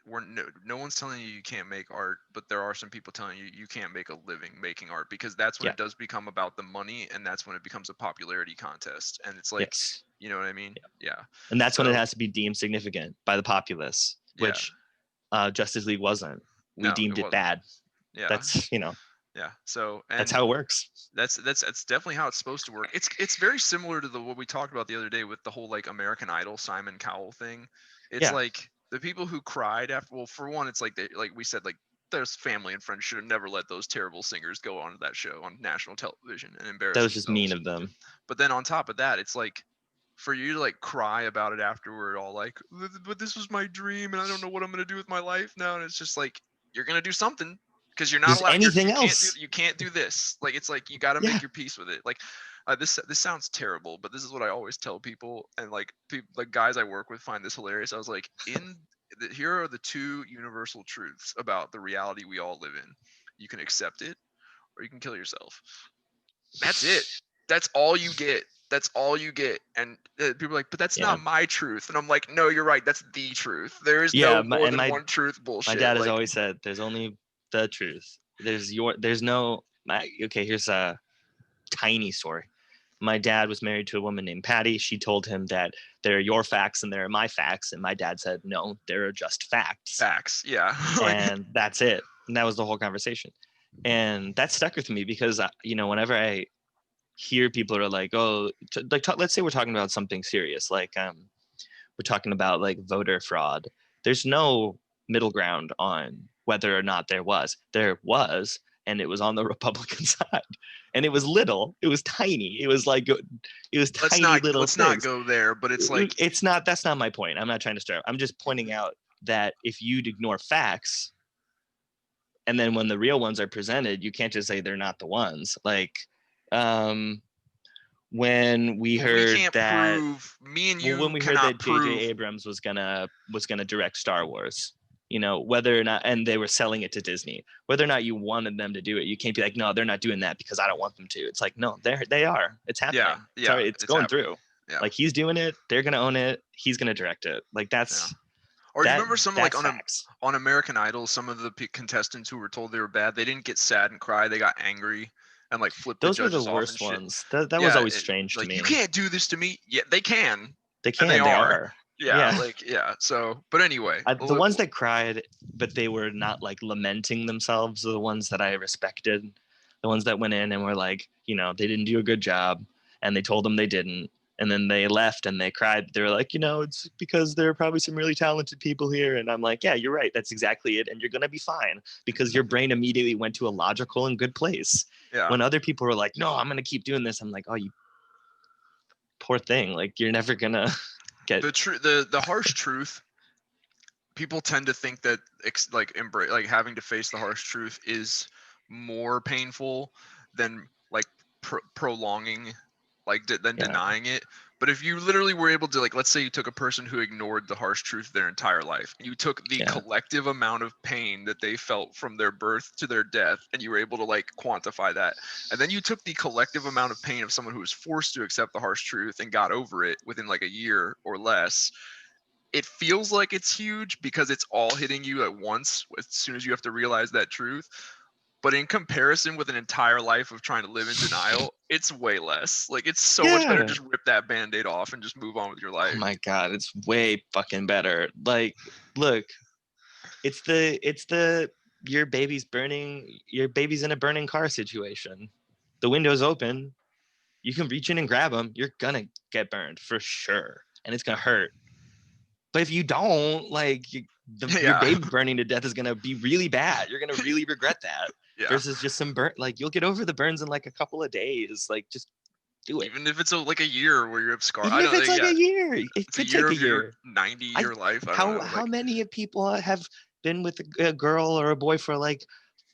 S1: no one's telling you you can't make art, but there are some people telling you you can't make a living making art, because that's when
S2: Yeah.
S1: it does become about the money, and that's when it becomes a popularity contest, and it's like,
S2: Yes.
S1: you know what I mean? Yeah.
S2: And that's when it
S1: So
S2: has to be deemed significant by the populace,
S1: yeah.
S2: which Justice League wasn't. We
S1: No, it
S2: deemed it
S1: wasn't.
S2: bad.
S1: Yeah.
S2: That's,
S1: Yeah. So
S2: that's
S1: and
S2: how it works.
S1: that's definitely how it's supposed to work. It's very similar to what we talked about the other day with the whole like American Idol Simon Cowell thing. It's
S2: Yeah.
S1: like the people who cried after, well, for one, it's like like we said, like there's family and friends should have never let those terrible singers go onto that show on national television and
S2: That
S1: embarrass
S2: was just mean
S1: themselves.
S2: of them.
S1: But then on top of that, it's like for you to like cry about it afterward, all like, but this was my dream and I don't know what I'm gonna do with my life now. And it's just like you're gonna do something, because you're not
S2: Just
S1: allowed.
S2: anything
S1: You
S2: else.
S1: can't do this. Like it's like you got to
S2: Yeah.
S1: make your peace with it. Like this sounds terrible, but this is what I always tell people, and like people, like guys I work with find this hilarious. I was like, here are the two universal truths about the reality we all live in. You can accept it, or you can kill yourself. That's it. That's all you get. That's all you get. And people are like, but that's
S2: Yeah.
S1: not my truth. And I'm like, no, you're right. That's the truth. There is
S2: Yeah.
S1: no more
S2: And
S1: than
S2: my
S1: one truth
S2: my
S1: bullshit.
S2: dad has
S1: Like,
S2: always said there's only the truth. There's no okay, here's a tiny story. My dad was married to a woman named Patty. She told him that there are your facts and there are my facts. And my dad said, no, there are just facts.
S1: facts. Yeah. Like,
S2: And that's it. And that was the whole conversation. And that stuck with me because, whenever I hear people are like, oh, let's say we're talking about something serious, like we're talking about like voter fraud. There's no middle ground on whether or not there was. There was, and it was on the Republican side. And it was little. It was tiny. It was tiny little
S1: let's not
S2: things.
S1: go there, but it's like,
S2: That's not my point. I'm not trying to start. I'm just pointing out that if you'd ignore facts, and then when the real ones are presented, you can't just say they're not the ones. Like, when we
S1: we
S2: heard
S1: can't
S2: that
S1: prove, me and
S2: when
S1: you
S2: we heard
S1: cannot
S2: that J.J.
S1: prove.
S2: Abrams was gonna direct Star Wars, whether or not, and they were selling it to Disney, whether or not you wanted them to do it, you can't be like, no, they're not doing that because I don't want them to. It's like, no, they are. It's happening.
S1: Yeah.
S2: Sorry, it's going
S1: happening.
S2: through.
S1: Yeah.
S2: Like he's doing it. They're gonna own it. He's gonna direct it. Like
S1: Yeah.
S2: that's
S1: Or do you remember some like
S2: that's facts.
S1: on American Idol, some of the contestants who were told they were bad, they didn't get sad and cry, they got angry and like flipped the
S2: Those were the
S1: judges off and
S2: worst
S1: shit.
S2: ones. That was
S1: Yeah,
S2: always strange to
S1: like you
S2: me.
S1: can't do this to me. Yeah, they can,
S2: They
S1: and they
S2: can. They
S1: are.
S2: are.
S1: Yeah,
S2: Yeah.
S1: like yeah. So, but anyway,
S2: The ones that cried, but they were not like lamenting themselves, are the ones that I respected. The ones that went in and were like, they didn't do a good job, and they told them they didn't, and then they left and they cried. They were like, it's because there are probably some really talented people here, and I'm like, yeah, you're right. That's exactly it, and you're gonna be fine because your brain immediately went to a logical and good place.
S1: yeah.
S2: When other people were like, no, I'm gonna keep doing this, I'm like, oh, you poor thing. Like you're never gonna get
S1: the harsh truth. People tend to think that like having to face the harsh truth is more painful than like prolonging, like than
S2: yeah.
S1: denying it. But if you literally were able to, like, let's say you took a person who ignored the harsh truth their entire life, and you took the collective amount of pain that they felt from their birth to their death, and you were able to like quantify that, and then you took the collective amount of pain of someone who was forced to accept the harsh truth and got over it within like a year or less, it feels like it's huge because it's all hitting you at once as soon as you have to realize that truth. but in comparison with an entire life of trying to live in denial, it's way less. Like, it's so much better
S2: Yeah.
S1: to just rip that band-aid off and just move on with your
S2: Oh
S1: life.
S2: my God, it's way fucking better. Like, look, it's the your baby's in a burning car situation. The window's open. You can reach in and grab them. You're gonna get burned for sure, and it's gonna hurt. But if you don't, like, your
S1: Yeah.
S2: baby burning to death is gonna be really bad. You're gonna really regret that.
S1: Yeah.
S2: Versus just some burn. Like, you'll get over the burns in like a couple of days. Like, just do it.
S1: Even if it's like a year where you have scar,
S2: Even
S1: I
S2: if
S1: don't.
S2: it's like
S1: Yeah,
S2: a year, it
S1: it's a
S2: could
S1: year
S2: take a
S1: of your
S2: year.
S1: 90-year life. I don't
S2: How
S1: know.
S2: how
S1: Like,
S2: many people have been with a girl or a boy for like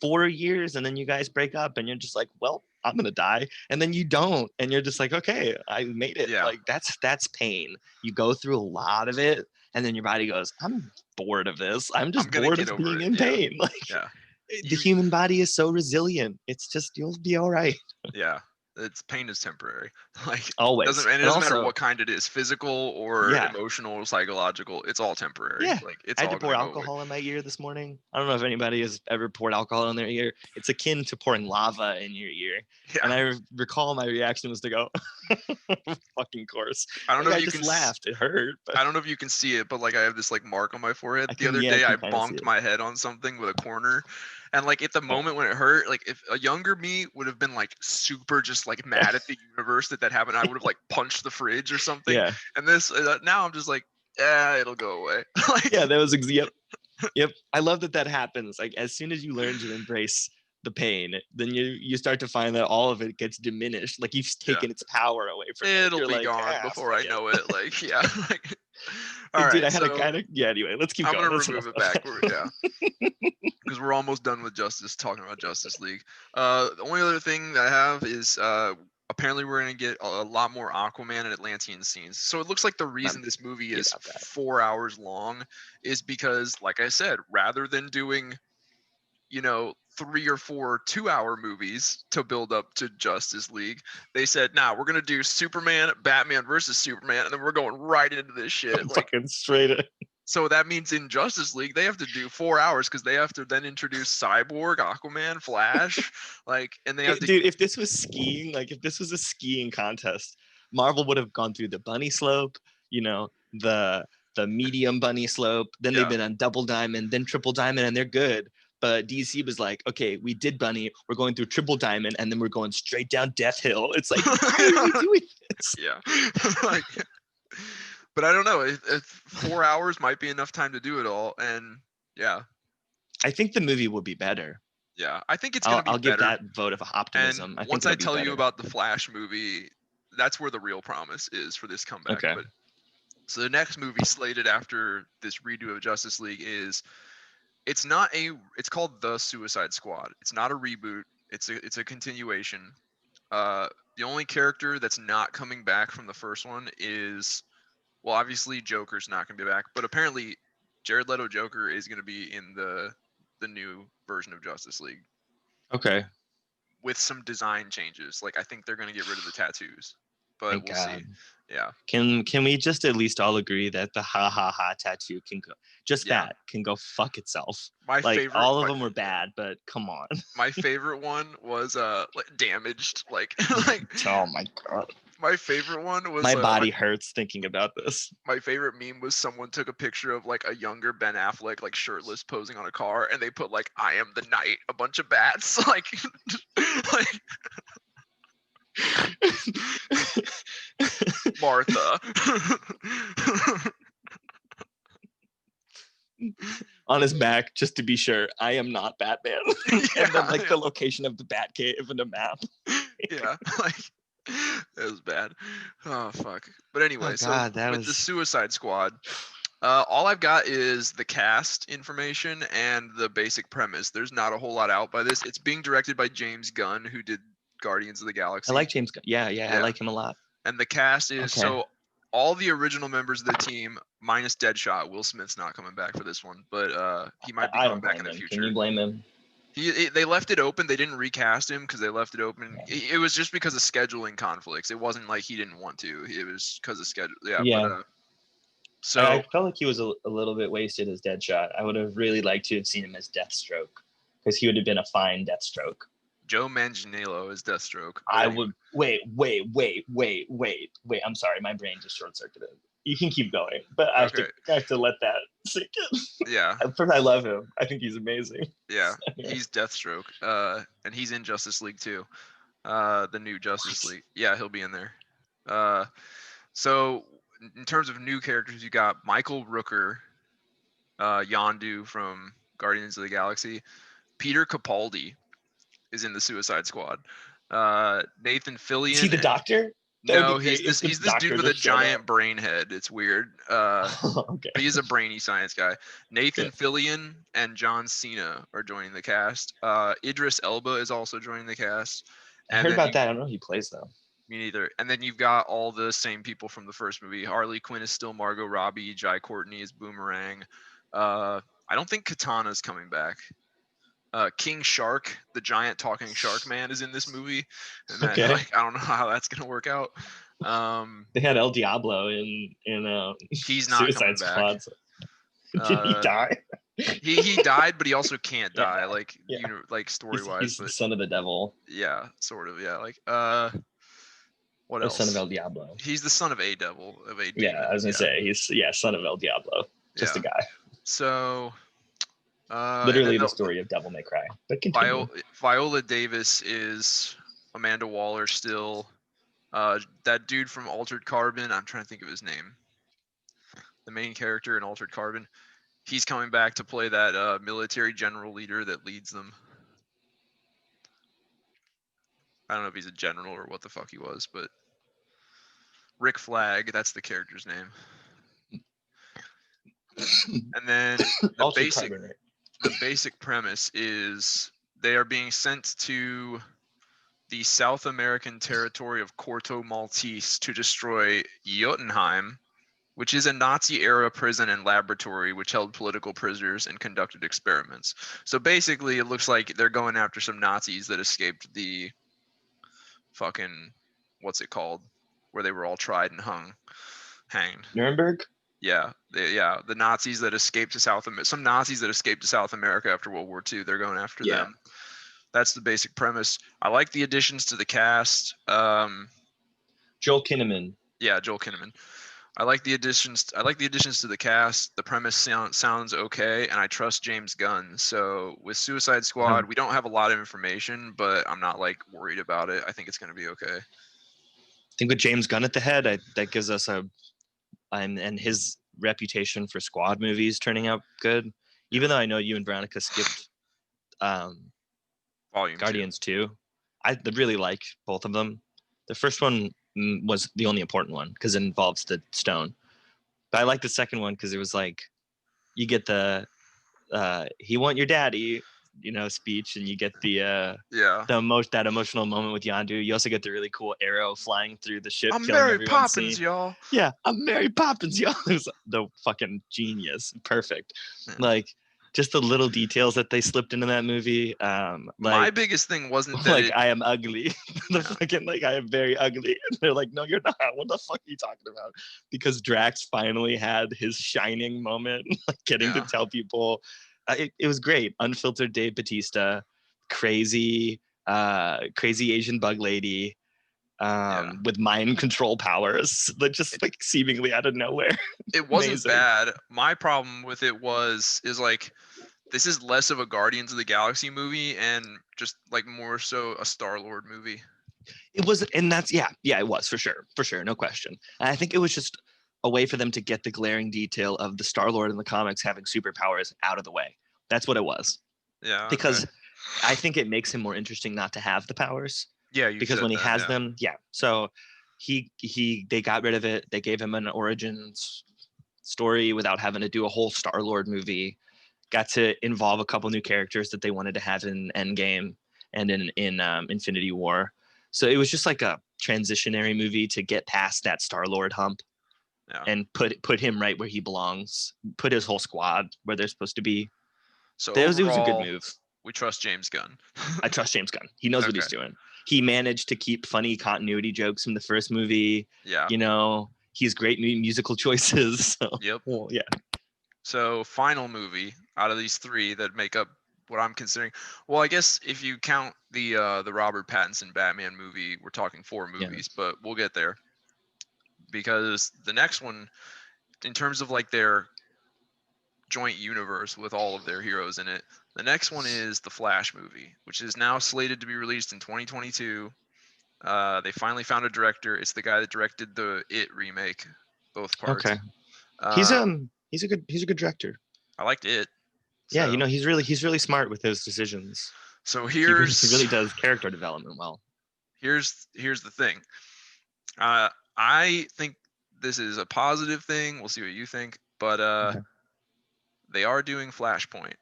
S2: 4 years, and then you guys break up, and you're just like, well, I'm gonna die, and then you don't, and you're just like, okay, I made it.
S1: Yeah.
S2: Like, that's pain. You go through a lot of it, and then your body goes, I'm bored of this. I'm just
S1: gonna
S2: bored
S1: get
S2: of
S1: over
S2: being
S1: it.
S2: in
S1: Yeah.
S2: pain. Like,
S1: Yeah.
S2: the human body is so resilient. It's just, you'll be all right.
S1: Yeah. It's pain is temporary. Like,
S2: Always.
S1: it
S2: And
S1: doesn't matter
S2: also,
S1: what kind it is, physical or
S2: yeah.
S1: emotional or psychological. It's all temporary.
S2: Yeah.
S1: Like,
S2: I
S1: it's
S2: had to
S1: all
S2: pour
S1: gonna go away.
S2: alcohol in my ear this morning. I don't know if anybody has ever poured alcohol in their ear. It's akin to pouring lava in your ear.
S1: Yeah.
S2: And I recall my reaction was to go, fucking course.
S1: I don't know
S2: Like,
S1: if
S2: I
S1: you
S2: just
S1: can.
S2: laughed. It hurt. But
S1: I don't know if you can see it, but like I have this like mark on my forehead.
S2: I
S1: The
S2: can,
S1: other
S2: yeah, I
S1: day I
S2: can kind of see
S1: bonked
S2: it.
S1: my head on something with a corner, and like at the
S2: Oh.
S1: moment when it hurt, like if a younger me would have been like super just like mad at the universe that happened, I would have like punched the fridge or something.
S2: Yeah.
S1: And this now I'm just like, it'll go away. Like,
S2: Yeah, that was, yep. Yep. I love that happens. Like, as soon as you learn to embrace the pain, then you start to find that all of it gets diminished. Like, you've taken its power away from it.
S1: it'll
S2: You're
S1: be
S2: like,
S1: gone before
S2: fuck
S1: I
S2: it.
S1: know it. Like, yeah. Like, all
S2: Like, dude,
S1: right,
S2: I had a
S1: so
S2: kind of, yeah, anyway, let's keep
S1: I'm
S2: going.
S1: gonna
S2: That's
S1: remove
S2: enough
S1: it
S2: of
S1: back.
S2: that.
S1: Yeah. Because we're almost done with talking about Justice League. The only other thing that I have is apparently we're gonna get a lot more Aquaman and Atlantean scenes. So it looks like the reason
S2: I'm
S1: this movie
S2: happy
S1: is
S2: about that.
S1: 4 hours long is because, like I said, rather than doing 3 or 4 2-hour movies to build up to Justice League, they said, "Nah, we're gonna do Superman, Batman versus Superman, and then we're going right into this shit." Like,
S2: Fucking straight up.
S1: so that means in Justice League they have to do 4 hours because they have to then introduce Cyborg, Aquaman, Flash, like, and they have to.
S2: Dude, if this was skiing, like if this was a skiing contest, Marvel would have gone through the bunny slope, the medium bunny slope, then they've been on double diamond, then triple diamond, and they're good. But DC was like, okay, we did bunny, we're going through triple diamond, and then we're going straight down Death Hill. It's like, why are we doing this?
S1: Yeah. Like, but I don't know. If 4 hours might be enough time to do it all, and yeah,
S2: I think the movie will be better.
S1: yeah, I think it's gonna be
S2: I'll give
S1: better.
S2: that vote of optimism.
S1: And
S2: I think
S1: once
S2: it'll
S1: I
S2: be
S1: tell you
S2: better.
S1: about the Flash movie, that's where the real promise is for this comeback.
S2: Okay.
S1: But so the next movie slated after this redo of Justice League is it's called The Suicide Squad. It's not a reboot. It's a continuation. The only character that's not coming back from the first one is, well, obviously Joker's not going to be back, but apparently Jared Leto Joker is going to be in the new version of Justice League
S2: Okay.
S1: with some design changes. Like, I think they're going to get rid of the tattoos, but
S2: Thank
S1: we'll
S2: God.
S1: see. Yeah.
S2: Can we just at least all agree that the ha ha ha tattoo can go, just
S1: Yeah.
S2: that can go fuck itself?
S1: My
S2: Like,
S1: favorite.
S2: all of them were bad, but come on.
S1: My favorite one was like, damaged. Like, like,
S2: Oh my God.
S1: my favorite one was
S2: My body hurts thinking about this.
S1: my favorite meme was someone took a picture of like a younger Ben Affleck, like shirtless, posing on a car, and they put like "I am the night," a bunch of bats, like, like Martha.
S2: On his back, just to be sure, I am not Batman.
S1: Yeah,
S2: and then like the location of the Bat Cave and a map.
S1: Yeah, like, that was bad. Oh fuck. But anyway,
S2: Oh
S1: so
S2: God, that
S1: with the
S2: was
S1: Suicide Squad, all I've got is the cast information and the basic premise. There's not a whole lot out by this. It's being directed by James Gunn, who did Guardians of the
S2: I
S1: Galaxy.
S2: like James Gunn. Yeah, I
S1: Yeah.
S2: like him a lot.
S1: And the cast is
S2: Okay.
S1: so all the original members of the team minus Deadshot. Will Smith's not coming back for this one, but he might be
S2: I
S1: coming
S2: don't
S1: back
S2: blame
S1: in the
S2: him.
S1: future.
S2: Can you blame him?
S1: They left it open. They didn't recast him because they left it open. It was just because of scheduling conflicts. It wasn't like he didn't want to. It was because of schedule. Yeah.
S2: Yeah.
S1: But, so
S2: I felt like he was a little bit wasted as Deadshot. I would have really liked to have seen him as Deathstroke. because he would have been a fine Deathstroke.
S1: Joe Manganiello is Deathstroke.
S2: I would wait. I'm sorry, my brain just short circuited. You can keep going, but I have to let that sink in.
S1: Yeah.
S2: First, I love him. I think he's amazing.
S1: Yeah, he's Deathstroke. And he's in Justice League too. The new Justice League. Yeah, he'll be in there. So in terms of new characters, you got Michael Rooker, Yondu from Guardians of the Galaxy. Peter Capaldi is in the Suicide Squad. Nathan Fillion.
S2: Is he the Doctor?
S1: No, he's this dude with a giant brain head. It's weird.
S2: Okay.
S1: But he's a brainy science guy. Nathan Fillion and John Cena are joining the cast. Idris Elba is also joining the cast.
S2: I heard about that. I don't know who he plays though.
S1: Me neither. And then you've got all the same people from the first movie. Harley Quinn is still Margot Robbie. Jai Courtney is Boomerang. I don't think Katana's coming back. King Shark, the giant talking shark man, is in this movie. And that, I don't know how that's gonna work out.
S2: They had El Diablo in
S1: he's not
S2: Suicide
S1: coming back.
S2: Did he die?
S1: he died, but he also can't die. Like story wise.
S2: He's the son of the devil.
S1: Yeah, sort of. Yeah, like what else?
S2: Son of El Diablo.
S1: He's the son of a devil of a demon.
S2: Yeah, I was gonna say he's son of El Diablo. Just a guy.
S1: So.
S2: Literally the story of Devil May Cry. But continue.
S1: Viola Davis is Amanda Waller still. That dude from Altered Carbon, I'm trying to think of his name. The main character in Altered Carbon. He's coming back to play that military general leader that leads them. I don't know if he's a general or what the fuck he was, but Rick Flag, that's the character's name. And then the basic premise is they are being sent to the South American territory of Corto Maltese to destroy Jotunheim, which is a Nazi-era prison and laboratory which held political prisoners and conducted experiments. So basically, it looks like they're going after some Nazis that escaped the fucking, what's it called, where they were all tried and hanged.
S2: Nuremberg?
S1: Yeah, the Nazis that escaped to South America. Some Nazis that escaped to South America after World War II. They're going after them. That's the basic premise. I like the additions to the cast.
S2: Joel Kinnaman.
S1: Yeah, Joel Kinnaman. I like the additions to the cast. The premise sounds okay, and I trust James Gunn. So with Suicide Squad, we don't have a lot of information, but I'm not like worried about it. I think it's going to be okay.
S2: I think with James Gunn at the head, that gives us and his reputation for squad movies turning out good. Even though I know you and Veronica skipped
S1: Volume
S2: Guardians 2. I really like both of them. The first one was the only important one because it involves the stone. But I like the second one because it was like you get the he want your daddy, speech, and you get that emotional moment with Yondu. You also get the really cool arrow flying through the ship.
S1: I'm Mary Poppins, y'all.
S2: Yeah, I'm Mary Poppins, y'all. It was the fucking genius. Perfect. Yeah. Like just the little details that they slipped into that movie.
S1: My biggest thing wasn't that
S2: I am ugly. Fucking I am very ugly. And they're like, no, you're not. What the fuck are you talking about? Because Drax finally had his shining moment, getting to tell people. It was great. Unfiltered Dave Bautista, crazy Asian bug lady, with mind control powers that just seemingly out of nowhere.
S1: It wasn't bad. My problem with it is this is less of a Guardians of the Galaxy movie and just more so a Star-Lord movie.
S2: It was, and that's it was for sure, no question. And I think it was just a way for them to get the glaring detail of the Star-Lord in the comics having superpowers out of the way. That's what it was.
S1: Yeah.
S2: Because I think it makes him more interesting not to have the powers.
S1: Yeah,
S2: because when he has them, So they got rid of it. They gave him an origins story without having to do a whole Star-Lord movie. Got to involve a couple new characters that they wanted to have in Endgame and in Infinity War. So it was just like a transitionary movie to get past that Star-Lord hump. Yeah. And put him right where he belongs. Put his whole squad where they're supposed to be.
S1: So
S2: it was a good move.
S1: We trust James Gunn.
S2: I trust James Gunn. He knows what he's doing. He managed to keep funny continuity jokes from the first movie.
S1: Yeah.
S2: He's great musical choices. So.
S1: Yep.
S2: Well, yeah.
S1: So final movie out of these three that make up what I'm considering. Well, I guess if you count the Robert Pattinson Batman movie, we're talking 4
S2: Yeah.
S1: movies, but we'll get there because the next one, in terms of like their joint universe with all of their heroes in it, the next one is the Flash movie, which is now slated to be released in 2022. They finally found a director. It's the guy that directed the It remake, both parts.
S2: Okay.
S1: Uh,
S2: He's a good director.
S1: I liked It.
S2: Yeah,
S1: So
S2: he's really smart with his decisions.
S1: so
S2: He really does character development well.
S1: here's the thing. I think this is a positive thing. We'll see what you think, but
S2: Okay.
S1: they are doing Flashpoint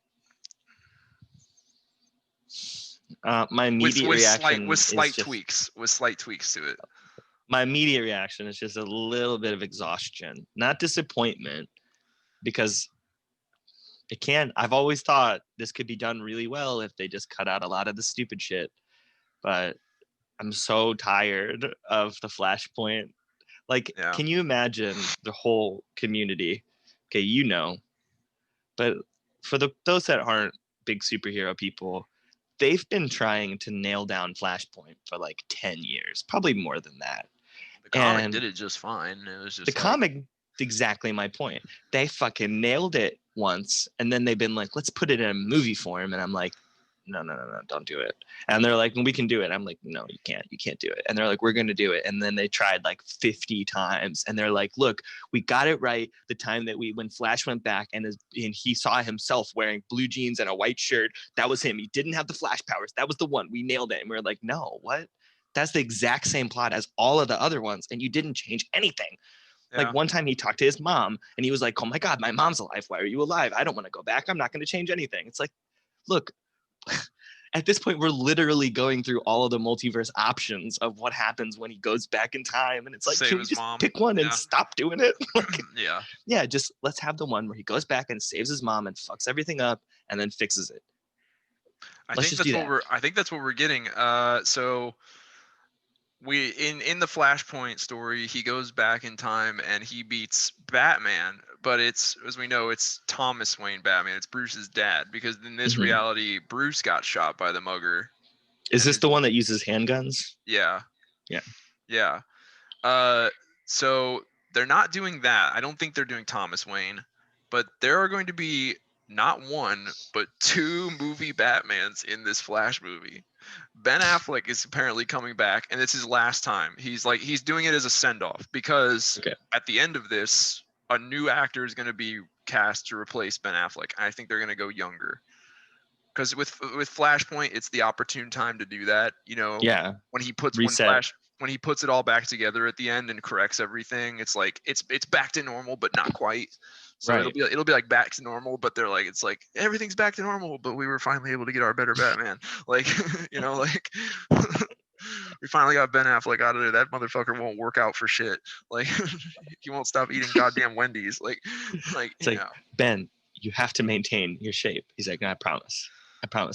S2: My immediate reaction
S1: with
S2: is
S1: slight
S2: just
S1: tweaks to it.
S2: my immediate reaction is just a little bit of exhaustion, not disappointment, because it can. I've always thought this could be done really well if they just cut out a lot of the stupid shit. But I'm so tired of the Flashpoint. Like,
S1: Yeah.
S2: can you imagine the whole community? Okay, you know, but for those that aren't big superhero people, they've been trying to nail down Flashpoint for like 10 years, probably more than that.
S1: The comic
S2: And
S1: did it just fine. It was
S2: the
S1: just like,
S2: comic, exactly my point. They fucking nailed it once, and then they've been like, let's put it in a movie form. And I'm like, no, don't do it. And they're like, well, we can do it. I'm like, no, you can't do it. And they're like, we're going to do it. And then they tried like 50 times. And they're like, look, we got it right the time that when Flash went back and he saw himself wearing blue jeans and a white shirt. That was him. He didn't have the Flash powers. That was the one. We nailed it. And we were like, no, what? That's the exact same plot as all of the other ones. And you didn't change anything.
S1: yeah.
S2: Like one time he talked to his mom and he was like, oh my God, my mom's alive. Why are you alive? I don't want to go back. I'm not going to change anything. It's like, look, at this point, we're literally going through all of the multiverse options of what happens when he goes back in time. And it's like,
S1: Save
S2: can we
S1: his
S2: just
S1: mom.
S2: pick one and
S1: Yeah.
S2: stop doing it? Like,
S1: Yeah.
S2: yeah, just let's have the one where he goes back and saves his mom and fucks everything up and then fixes it.
S1: I
S2: Let's
S1: think
S2: just do that.
S1: I think that's what we're getting. So we in the Flashpoint story, he goes back in time and he beats Batman, but it's, as we know, it's Thomas Wayne Batman. It's Bruce's dad, because in this
S2: Mhm.
S1: reality, Bruce got shot by the mugger.
S2: Is
S1: and
S2: this
S1: his-
S2: the one that uses handguns?
S1: Yeah.
S2: Yeah.
S1: Yeah. So they're not doing that. I don't think they're doing Thomas Wayne, but there are going to be not one, but 2 movie Batmans in this Flash movie. Ben Affleck is apparently coming back, and it's his last time. He's doing it as a send off, because
S2: Okay.
S1: at the end of this, a new actor is going to be cast to replace Ben Affleck. I think they're going to go younger, because with Flashpoint, it's the opportune time to do that. You know,
S2: Yeah.
S1: when he puts
S2: Reset.
S1: when he puts it all back together at the end and corrects everything, it's like it's back to normal, but not quite. So
S2: Right.
S1: it'll be like back to normal, but they're like, it's like everything's back to normal, but we were finally able to get our better Batman. Like, you know, like we finally got Ben Affleck out of there. That motherfucker won't work out for shit. Like he won't stop eating goddamn Wendy's. Like
S2: It's like, Ben, you have to maintain your shape. He's like, no, I promise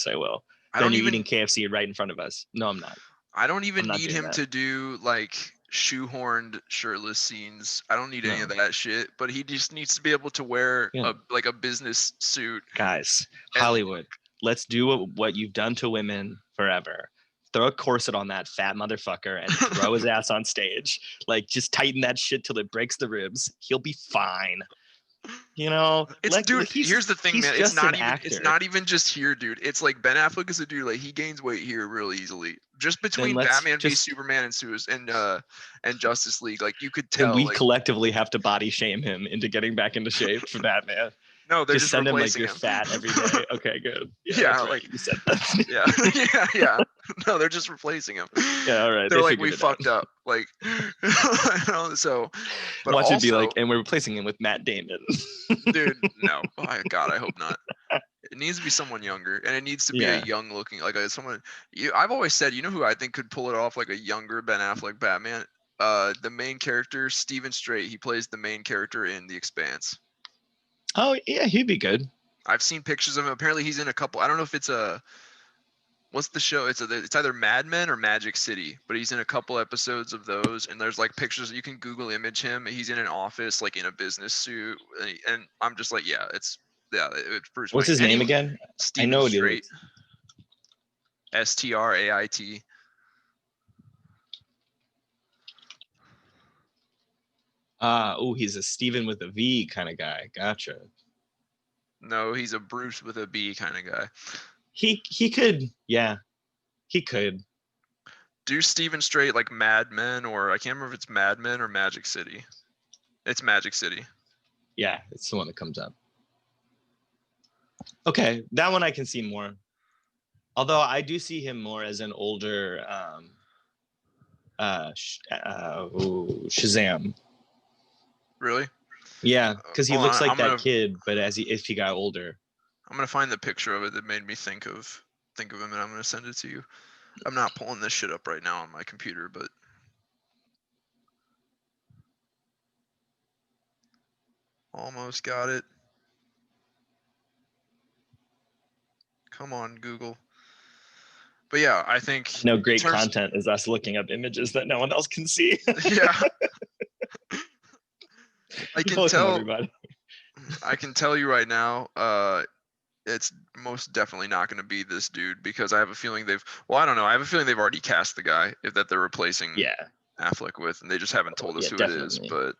S2: I will.
S1: I
S2: Ben,
S1: don't
S2: you're
S1: even
S2: eating KFC right in front of us. No, I'm not.
S1: I don't even
S2: I'm not
S1: need
S2: doing
S1: him
S2: that.
S1: to do like shoehorned shirtless scenes. I don't need any of
S2: No.
S1: that shit. But he just needs to be able to wear
S2: Yeah.
S1: a business suit.
S2: Guys,
S1: And-
S2: Hollywood, let's do what you've done to women forever. Throw a corset on that fat motherfucker and throw his ass on stage. Like, just tighten that shit till it breaks the ribs. He'll be fine. You know,
S1: Dude, here's the thing, man.
S2: It's
S1: Not even just here, dude. It's like Ben Affleck is a dude, like he gains weight here real easily. Just between Batman v Superman and Justice League, like you could tell.
S2: And we
S1: like,
S2: collectively have to body shame him into getting back into shape for Batman.
S1: No, they're just
S2: send him like
S1: replacing
S2: you're
S1: him.
S2: fat every day. Okay, good.
S1: Yeah,
S2: that's right.
S1: like
S2: You said that.
S1: yeah. No, they're just replacing him.
S2: Yeah, all right.
S1: They're
S2: They
S1: like,
S2: figured
S1: we
S2: it out.
S1: fucked up. Like, so. But
S2: Watch
S1: also,
S2: it be like, and we're replacing him with Matt Damon.
S1: Dude, no. Oh, God, I hope not. It needs to be someone younger, and it needs to be a young looking, like someone. I've always said, you know who I think could pull it off, like a younger Ben Affleck Batman. The main character, Stephen Strait. He plays the main character in The Expanse.
S2: Oh yeah, he'd be good.
S1: I've seen pictures of him. Apparently, he's in a couple. I don't know if it's what's the show? It's either Mad Men or Magic City, but he's in a couple episodes of those. And there's like pictures you can Google image him. He's in an office, like in a business suit, and I'm just like, yeah, it's Yeah, it's Bruce
S2: What's
S1: Wayne.
S2: his name again? I
S1: Stephen
S2: know what he
S1: Strait.
S2: looks.
S1: Strait.
S2: He's a Steven with a V kind of guy. Gotcha.
S1: No, he's a Bruce with a B kind of guy.
S2: He could, yeah, he could.
S1: Do Stephen Strait like Mad Men, or I can't remember if it's Mad Men or Magic City. It's Magic City.
S2: Yeah, it's the one that comes up. Okay, that one I can see more. Although I do see him more as an older Shazam.
S1: Really?
S2: Yeah, because he
S1: Hold
S2: looks
S1: on,
S2: like that kid, but if he got older.
S1: I'm gonna find the picture of it that made me think of him, and I'm gonna send it to you. I'm not pulling this shit up right now on my computer, but almost got it. Come on, Google. But yeah, I think
S2: No, great content is us looking up images that no one else can see.
S1: Yeah. I can tell
S2: everybody.
S1: I can tell you right now, it's most definitely not going to be this dude, because I have a feeling I don't know. I have a feeling they've already cast the guy that they're replacing Affleck with, and they just haven't told us who it is. But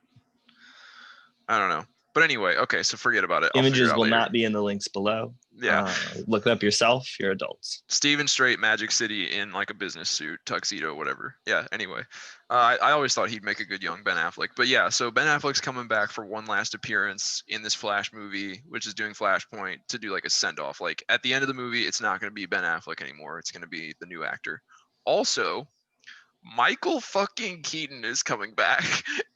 S1: I don't know. But anyway, okay, so forget about it.
S2: Images will not be in the links below.
S1: Yeah.
S2: Look it up yourself. You're adults.
S1: Stephen Strait, Magic City, in like a business suit, tuxedo, whatever. Yeah, anyway. I always thought he'd make a good young Ben Affleck. But yeah, so Ben Affleck's coming back for one last appearance in this Flash movie, which is doing Flashpoint, to do like a send-off. Like at the end of the movie, it's not going to be Ben Affleck anymore. It's going to be the new actor. Also, Michael fucking Keaton is coming back,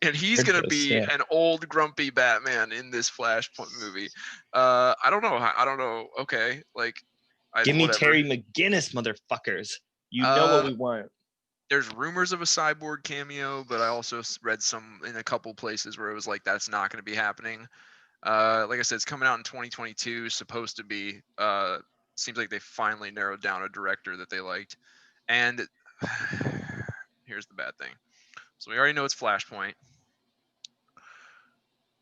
S1: and he's gonna be an old grumpy Batman in this Flashpoint movie. I don't know. Okay, like,
S2: give me Terry McGinnis, motherfuckers. You know what we want.
S1: There's rumors of a Cyborg cameo, but I also read some in a couple places where it was like that's not going to be happening. Like I said, it's coming out in 2022. Supposed to be. Seems like they finally narrowed down a director that they liked, and. Here's the bad thing. So we already know it's Flashpoint.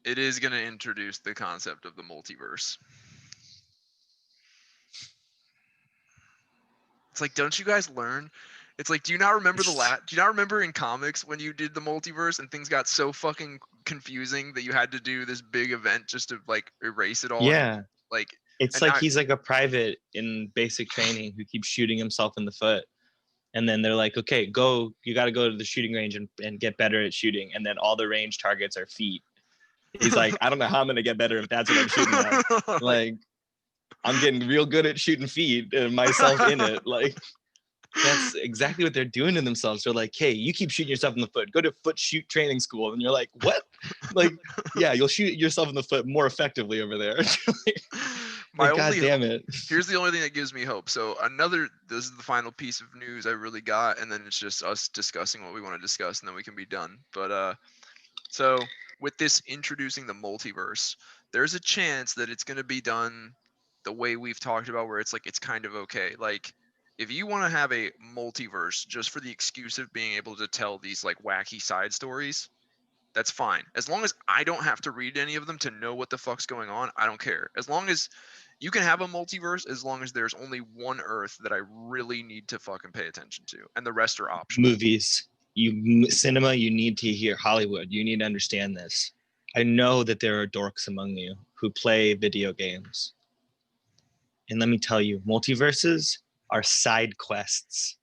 S1: It is going to introduce the concept of the multiverse. It's like, don't you guys learn? It's like, do you not remember do you not remember in comics when you did the multiverse and things got so fucking confusing that you had to do this big event just to like erase it all?
S2: Yeah.
S1: Like,
S2: it's like he's like a private in basic training who keeps shooting himself in the foot. And then they're like, okay, you got to go to the shooting range and get better at shooting. And then all the range targets are feet. He's like, I don't know how I'm going to get better if that's what I'm shooting at. Like, I'm getting real good at shooting feet and myself in it. Like, that's exactly what they're doing to themselves. They're like, hey, you keep shooting yourself in the foot. Go to foot shoot training school. And you're like, what? Like, yeah, you'll shoot yourself in the foot more effectively over there. God damn it.
S1: Here's the only thing that gives me hope. So this is the final piece of news I really got, and then it's just us discussing what we want to discuss, and then we can be done. But so with this introducing the multiverse, there's a chance that it's going to be done the way we've talked about, where it's like it's kind of okay. Like, if you want to have a multiverse just for the excuse of being able to tell these like wacky side stories, that's fine. As long as I don't have to read any of them to know what the fuck's going on, I don't care. As long as you can have a multiverse, as long as there's only one Earth that I really need to fucking pay attention to, and the rest are optional.
S2: Movies, cinema, you need to hear Hollywood. You need to understand this. I know that there are dorks among you who play video games. And let me tell you, multiverses are side quests.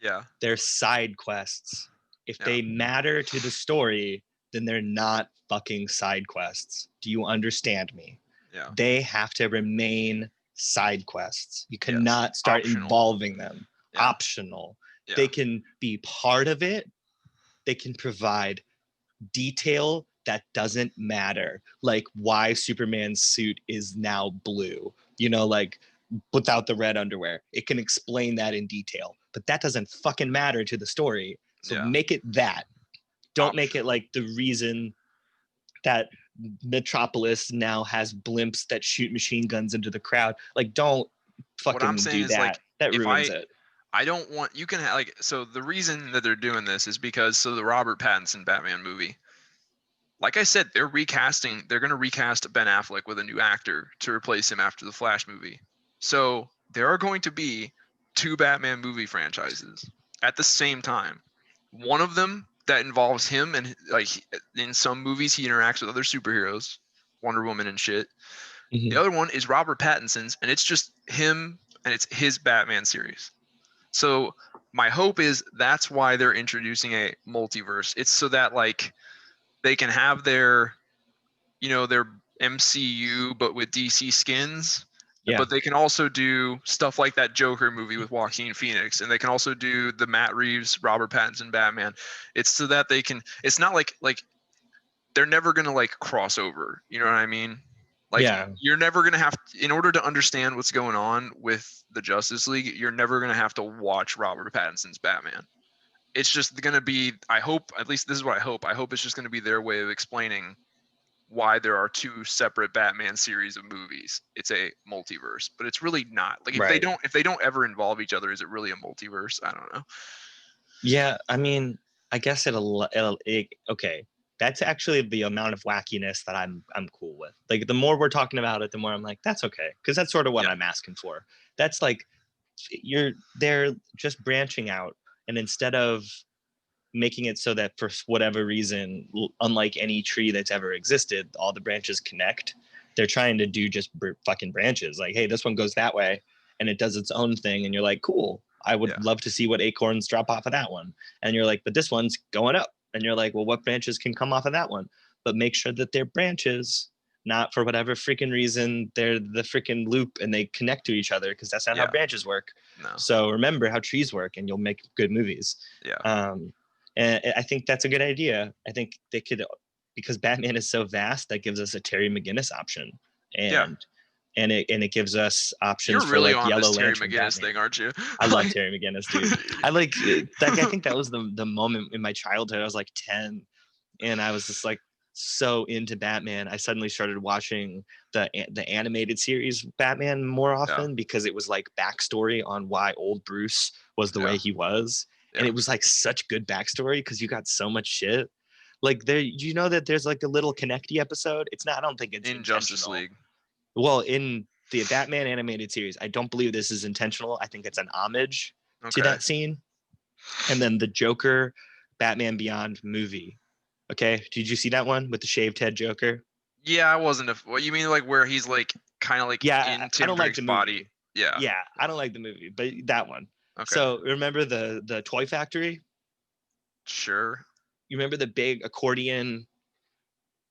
S1: Yeah.
S2: They're side quests. If they matter to the story, then they're not fucking side quests. Do you understand me?
S1: Yeah.
S2: They have to remain side quests. You cannot start involving them. Yeah. Optional. Yeah. They can be part of it. They can provide detail that doesn't matter. Like why Superman's suit is now blue. You know, like without the red underwear. It can explain that in detail. But that doesn't fucking matter to the story. So make it that. Don't make it like the reason that Metropolis now has blimps that shoot machine guns into the crowd. Like, don't fucking do that. Like, that ruins it.
S1: I don't want, you can have like, so the reason that they're doing this is because, so the Robert Pattinson Batman movie, like I said, they're going to recast Ben Affleck with a new actor to replace him after the Flash movie. So there are going to be two Batman movie franchises at the same time. One of them that involves him, and like in some movies he interacts with other superheroes, Wonder Woman and shit. The
S2: Mhm.
S1: other one is Robert Pattinson's, and it's just him, and it's his Batman series. So my hope is that's why they're introducing a multiverse. It's so that like they can have their MCU but with DC skins,
S2: Yeah.
S1: but they can also do stuff like that Joker movie with Joaquin Phoenix, and they can also do the Matt Reeves, Robert Pattinson Batman. It's so that they can. It's not like they're never gonna like cross over. You know what I mean? Like
S2: Yeah.
S1: you're never gonna have in order to understand what's going on with the Justice League, you're never gonna have to watch Robert Pattinson's Batman. It's just gonna be. I hope at least this is what I hope. I hope it's just gonna be their way of explaining why there are two separate Batman series of movies. It's a multiverse, but it's really not. Like
S2: Right.
S1: if they don't ever involve each other, is it really a multiverse? I don't know.
S2: Yeah. I mean, I guess okay. That's actually the amount of wackiness that I'm cool with. Like the more we're talking about it, the more I'm like, that's okay, because that's sort of what
S1: Yeah.
S2: I'm asking for. That's like they're just branching out, and instead of making it so that for whatever reason, unlike any tree that's ever existed, all the branches connect. They're trying to do just fucking branches. Like, hey, this one goes that way, and it does its own thing, and you're like, cool. I would
S1: Yeah.
S2: love to see what acorns drop off of that one. And you're like, but this one's going up, and you're like, well, what branches can come off of that one? But make sure that they're branches, not for whatever freaking reason they're the freaking loop and they connect to each other, because that's not how
S1: Yeah.
S2: branches work.
S1: No.
S2: So remember how trees work, and you'll make good movies.
S1: Yeah.
S2: And I think that's a good idea. I think they could, because Batman is so vast, that gives us a Terry McGinnis option,
S1: Yeah.
S2: and it gives us options
S1: You're
S2: for
S1: really
S2: like
S1: on this
S2: Yellow
S1: Terry
S2: Lantern
S1: McGinnis
S2: Batman.
S1: thing, aren't you?
S2: I love Terry McGinnis, dude. I think that was the moment in my childhood. I was like 10, and I was just like so into Batman. I suddenly started watching the animated series Batman more
S1: Yeah.
S2: often, because it was like backstory on why old Bruce was the way
S1: Yeah.
S2: he was. And
S1: Yeah.
S2: it was like such good backstory, because you got so much shit. Like you know that there's like a little connecty episode. It's not. I don't think it's
S1: In Justice
S2: intentional.
S1: League.
S2: Well, in the Batman animated series, I don't believe this is intentional. I think it's an homage to
S1: Okay.
S2: that scene. And then the Joker Batman Beyond movie. Okay, did you see that one with the shaved head Joker?
S1: Yeah, I wasn't a. What you mean, like where he's like kind of like
S2: Yeah,
S1: in
S2: I
S1: Tim
S2: don't like
S1: Drake's
S2: the
S1: body?
S2: movie.
S1: Yeah.
S2: Yeah, I don't like the movie, but that one.
S1: Okay.
S2: So remember the toy factory?
S1: Sure.
S2: You remember the big accordion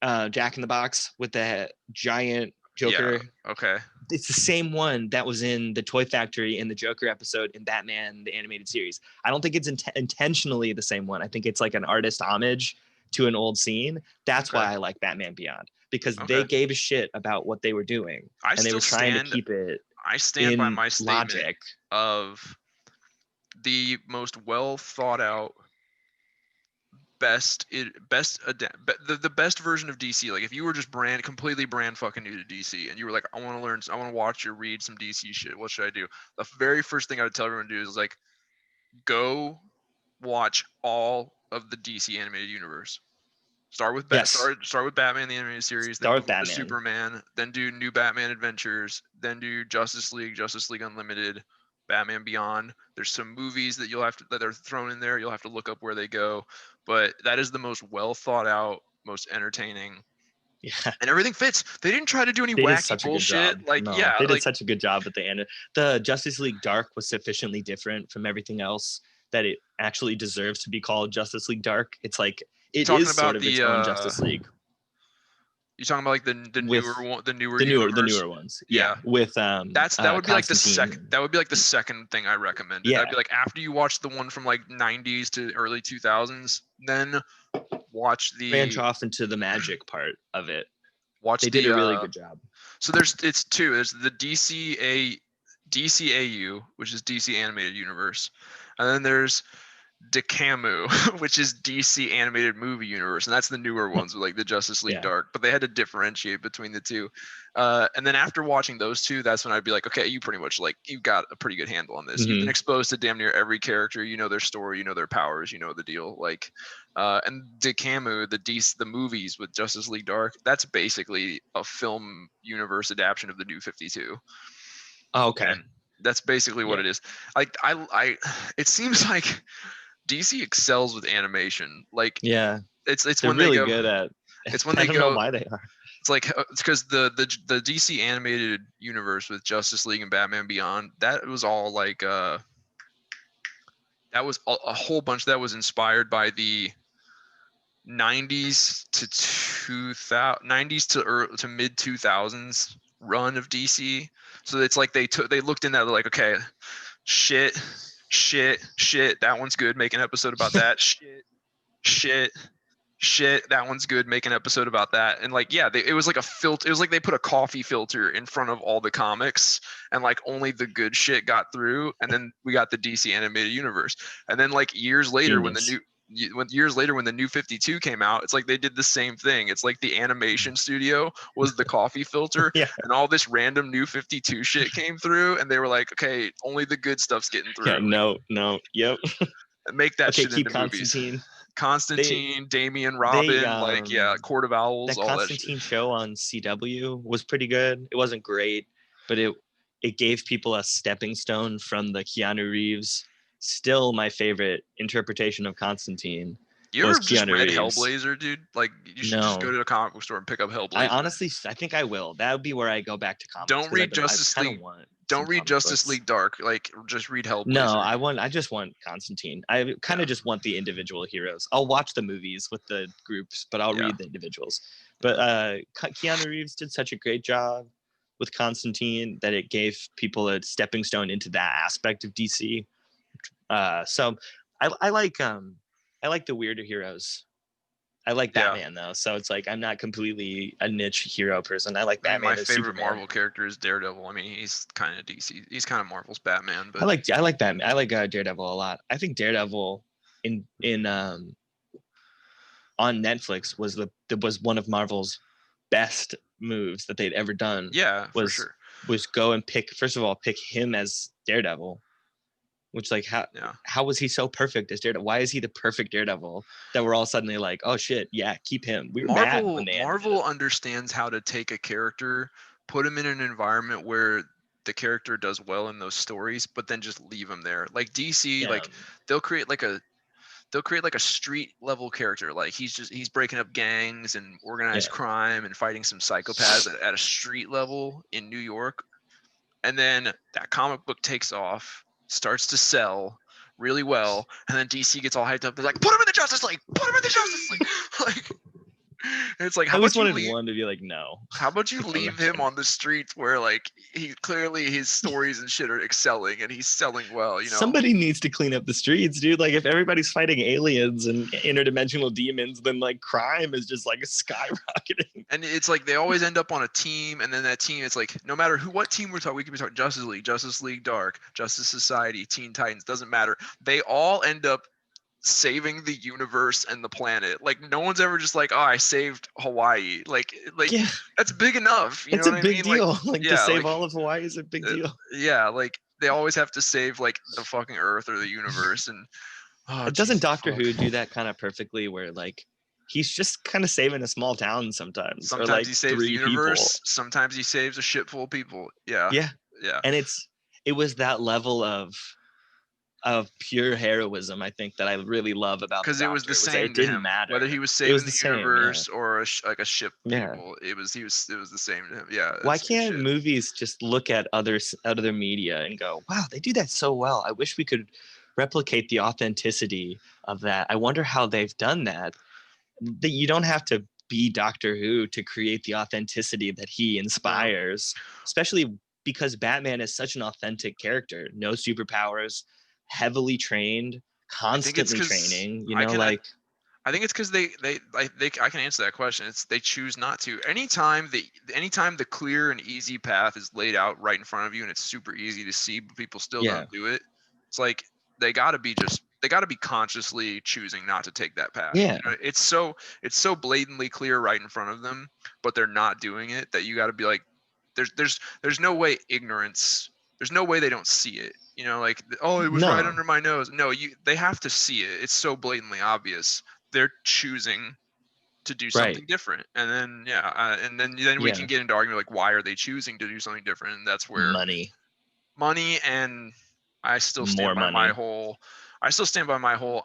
S2: Jack in the Box with the giant
S1: Yeah.
S2: Joker?
S1: Okay.
S2: It's the same one that was in the Toy Factory in the Joker episode in Batman the animated series. I don't think it's intentionally the same one. I think it's like an artist homage to an old scene. That's
S1: Okay.
S2: why I like Batman Beyond, because they
S1: Okay.
S2: gave a shit about what they were doing,
S1: I
S2: and they
S1: still
S2: were trying to
S1: stand.
S2: keep it
S1: I stand by
S2: in
S1: my statement
S2: logic.
S1: of the most well thought out the best version of DC. Like if you were just completely brand fucking new to DC and you were like, I want to learn, I want to watch or read some DC shit. What should I do? The very first thing I would tell everyone to do is like, go watch all of the DC animated universe.
S2: Yes,
S1: Start with Batman the animated series, then
S2: start
S1: move
S2: with
S1: on to
S2: Batman.
S1: Superman, then do New Batman Adventures, then do Justice League, Justice League Unlimited, Batman Beyond. There's some movies that that are thrown in there. You'll have to look up where they go, but that is the most well thought out, most entertaining,
S2: Yeah,
S1: and everything fits. They didn't try to do any
S2: they did
S1: wacky
S2: such a good
S1: bullshit.
S2: job.
S1: Like
S2: No,
S1: yeah,
S2: they did
S1: like
S2: such a good job at the end. The Justice League Dark was sufficiently different from everything else that it actually deserves to be called Justice League Dark. It's like
S1: you
S2: it
S1: talking
S2: is sort
S1: about
S2: of its own Justice League
S1: you talking about like the
S2: with
S1: newer one, the newer
S2: the
S1: universe.
S2: newer ones. Yeah,
S1: Yeah,
S2: with
S1: that would be like the second.
S2: Constantine.
S1: That would be like the second thing I recommended. That'd
S2: Yeah,
S1: be like after you watch the one from like '90s to early 2000s, then watch
S2: branch
S1: the
S2: off into the magic part of it.
S1: watch
S2: They did
S1: the.
S2: a really good job.
S1: So it's two. There's the DCEU, which is DC Animated Universe, and then there's DCAMU, which is DC animated movie universe, and that's the newer ones with like the Justice League
S2: Yeah.
S1: Dark. But they had to differentiate between the two. And then after watching those two, that's when I'd be like, okay, you pretty much like you've got a pretty good handle on this. You've been exposed to damn near every character. You know their story. You know their powers. You know the deal. Like, and DCAMU, the movies with Justice League Dark, that's basically a film universe adaptation of the New 52.
S2: Oh, okay.
S1: And that's basically what it is. Like it seems like DC excels with animation. Like
S2: Yeah,
S1: it's
S2: they're
S1: when
S2: really
S1: they go.
S2: good at.
S1: It's when
S2: I
S1: they
S2: don't know
S1: go.
S2: why they are.
S1: It's like it's because the DC animated universe with Justice League and Batman Beyond, that was all like that was a whole bunch that was inspired by the 90s to 2000 90s to mid 2000s run of DC. So it's like they looked in that, they're like, okay, shit, that one's good, make an episode about that. Shit, that one's good, make an episode about that. And like, yeah, it was like a filter. It was like they put a coffee filter in front of all the comics, and like only the good shit got through. And then we got the DC animated universe. And then like years later, when the new 52 came out, it's like they did the same thing. It's like the animation studio was the coffee filter,
S2: Yeah.
S1: and all this random new 52 shit came through, and they were like, okay, only the good stuff's getting through.
S2: Yeah. No. Yep.
S1: Make that
S2: Okay.
S1: shit
S2: Keep
S1: into movies.
S2: Constantine.
S1: Constantine, Damian, Robin, like Court of Owls,
S2: That
S1: all
S2: Constantine
S1: that shit.
S2: show on CW was pretty good. It wasn't great, but it gave people a stepping stone from the Keanu Reeves. Still, my favorite interpretation of Constantine.
S1: You
S2: was
S1: ever just
S2: Keanu
S1: read
S2: Reeves.
S1: Hellblazer, dude? Like, you should just go to the comic book store and pick up Hellblazer.
S2: I think I will. That would be where I go back to comics.
S1: Don't read Justice League. Don't read Justice League Dark. Like, just read Hellblazer.
S2: No, I just want Constantine. I kind of just want the individual heroes. I'll watch the movies with the groups, but I'll read the individuals. But Keanu Reeves did such a great job with Constantine that it gave people a stepping stone into that aspect of DC. So I like the weirder heroes. I like Batman though, so it's like I'm not completely a niche hero person. I like Batman.
S1: My favorite Marvel character is Daredevil. I mean, he's kind of DC. He's kind of Marvel's Batman. But
S2: I like Batman. I like Daredevil a lot. I think Daredevil in on Netflix was one of Marvel's best moves that they'd ever done.
S1: Yeah, for sure.
S2: Was go and pick him as Daredevil. Which like how was he so perfect as Daredevil? Why is he the perfect Daredevil that we're all suddenly like, oh shit, yeah, keep him? We were mad when they
S1: Marvel understands how to take a character, put him in an environment where the character does well in those stories, but then just leave him there. Like DC, like they'll create like a street level character. Like he's breaking up gangs and organized crime and fighting some psychopaths at a street level in New York. And then that comic book takes off, starts to sell really well, and then DC gets all hyped up. They're like, put him in the Justice League! Put him in the Justice League! Like, it's like,
S2: I always wanted one to be like, no.
S1: How about you leave him on the streets where like he clearly his stories and shit are excelling and he's selling well, you know?
S2: Somebody needs to clean up the streets, dude. Like if everybody's fighting aliens and interdimensional demons, then like crime is just like skyrocketing.
S1: And it's like they always end up on a team, and then that team, it's like no matter what team we're talking, we could be talking Justice League Dark, Justice Society, Teen Titans, doesn't matter. They all end up saving the universe and the planet. Like no one's ever just like, oh, I saved Hawaii. Like that's big enough. You
S2: it's
S1: know
S2: a
S1: what
S2: big
S1: I mean?
S2: deal. Like to save all of Hawaii is a big deal.
S1: Yeah, like they always have to save like the fucking Earth or the universe. And
S2: doesn't Doctor Who do that kind of perfectly? Where like he's just kind of saving a small town sometimes.
S1: Sometimes
S2: or like
S1: he saves the universe.
S2: People.
S1: Sometimes he saves a ship full of people. Yeah.
S2: And it was that level of pure heroism, I think, that I really love about
S1: because it was the same.
S2: It didn't matter
S1: whether he was saving the universe or a ship. People. It was the same to him. Yeah.
S2: Why can't movies just look at other media and go, wow, they do that so well. I wish we could replicate the authenticity of that. I wonder how they've done that. That you don't have to be Doctor Who to create the authenticity that he inspires, especially because Batman is such an authentic character. No superpowers. Heavily trained, constantly training. You know,
S1: I think it's because they I can answer that question. It's they choose not to. Anytime the clear and easy path is laid out right in front of you and it's super easy to see, but people still don't do it. It's like they got to be just they got to be consciously choosing not to take that path.
S2: Yeah.
S1: You know, it's so blatantly clear right in front of them, but they're not doing it, that you got to be like, there's no way ignorance. There's no way they don't see it. You know, like, oh, it was right
S2: No.
S1: under my nose. No, they have to see it. It's so blatantly obvious. They're choosing to do
S2: Right.
S1: something different, and then and then we
S2: Yeah.
S1: can get into argument like, why are they choosing to do something different? And that's where money, and I still stand
S2: More
S1: by my
S2: money.
S1: whole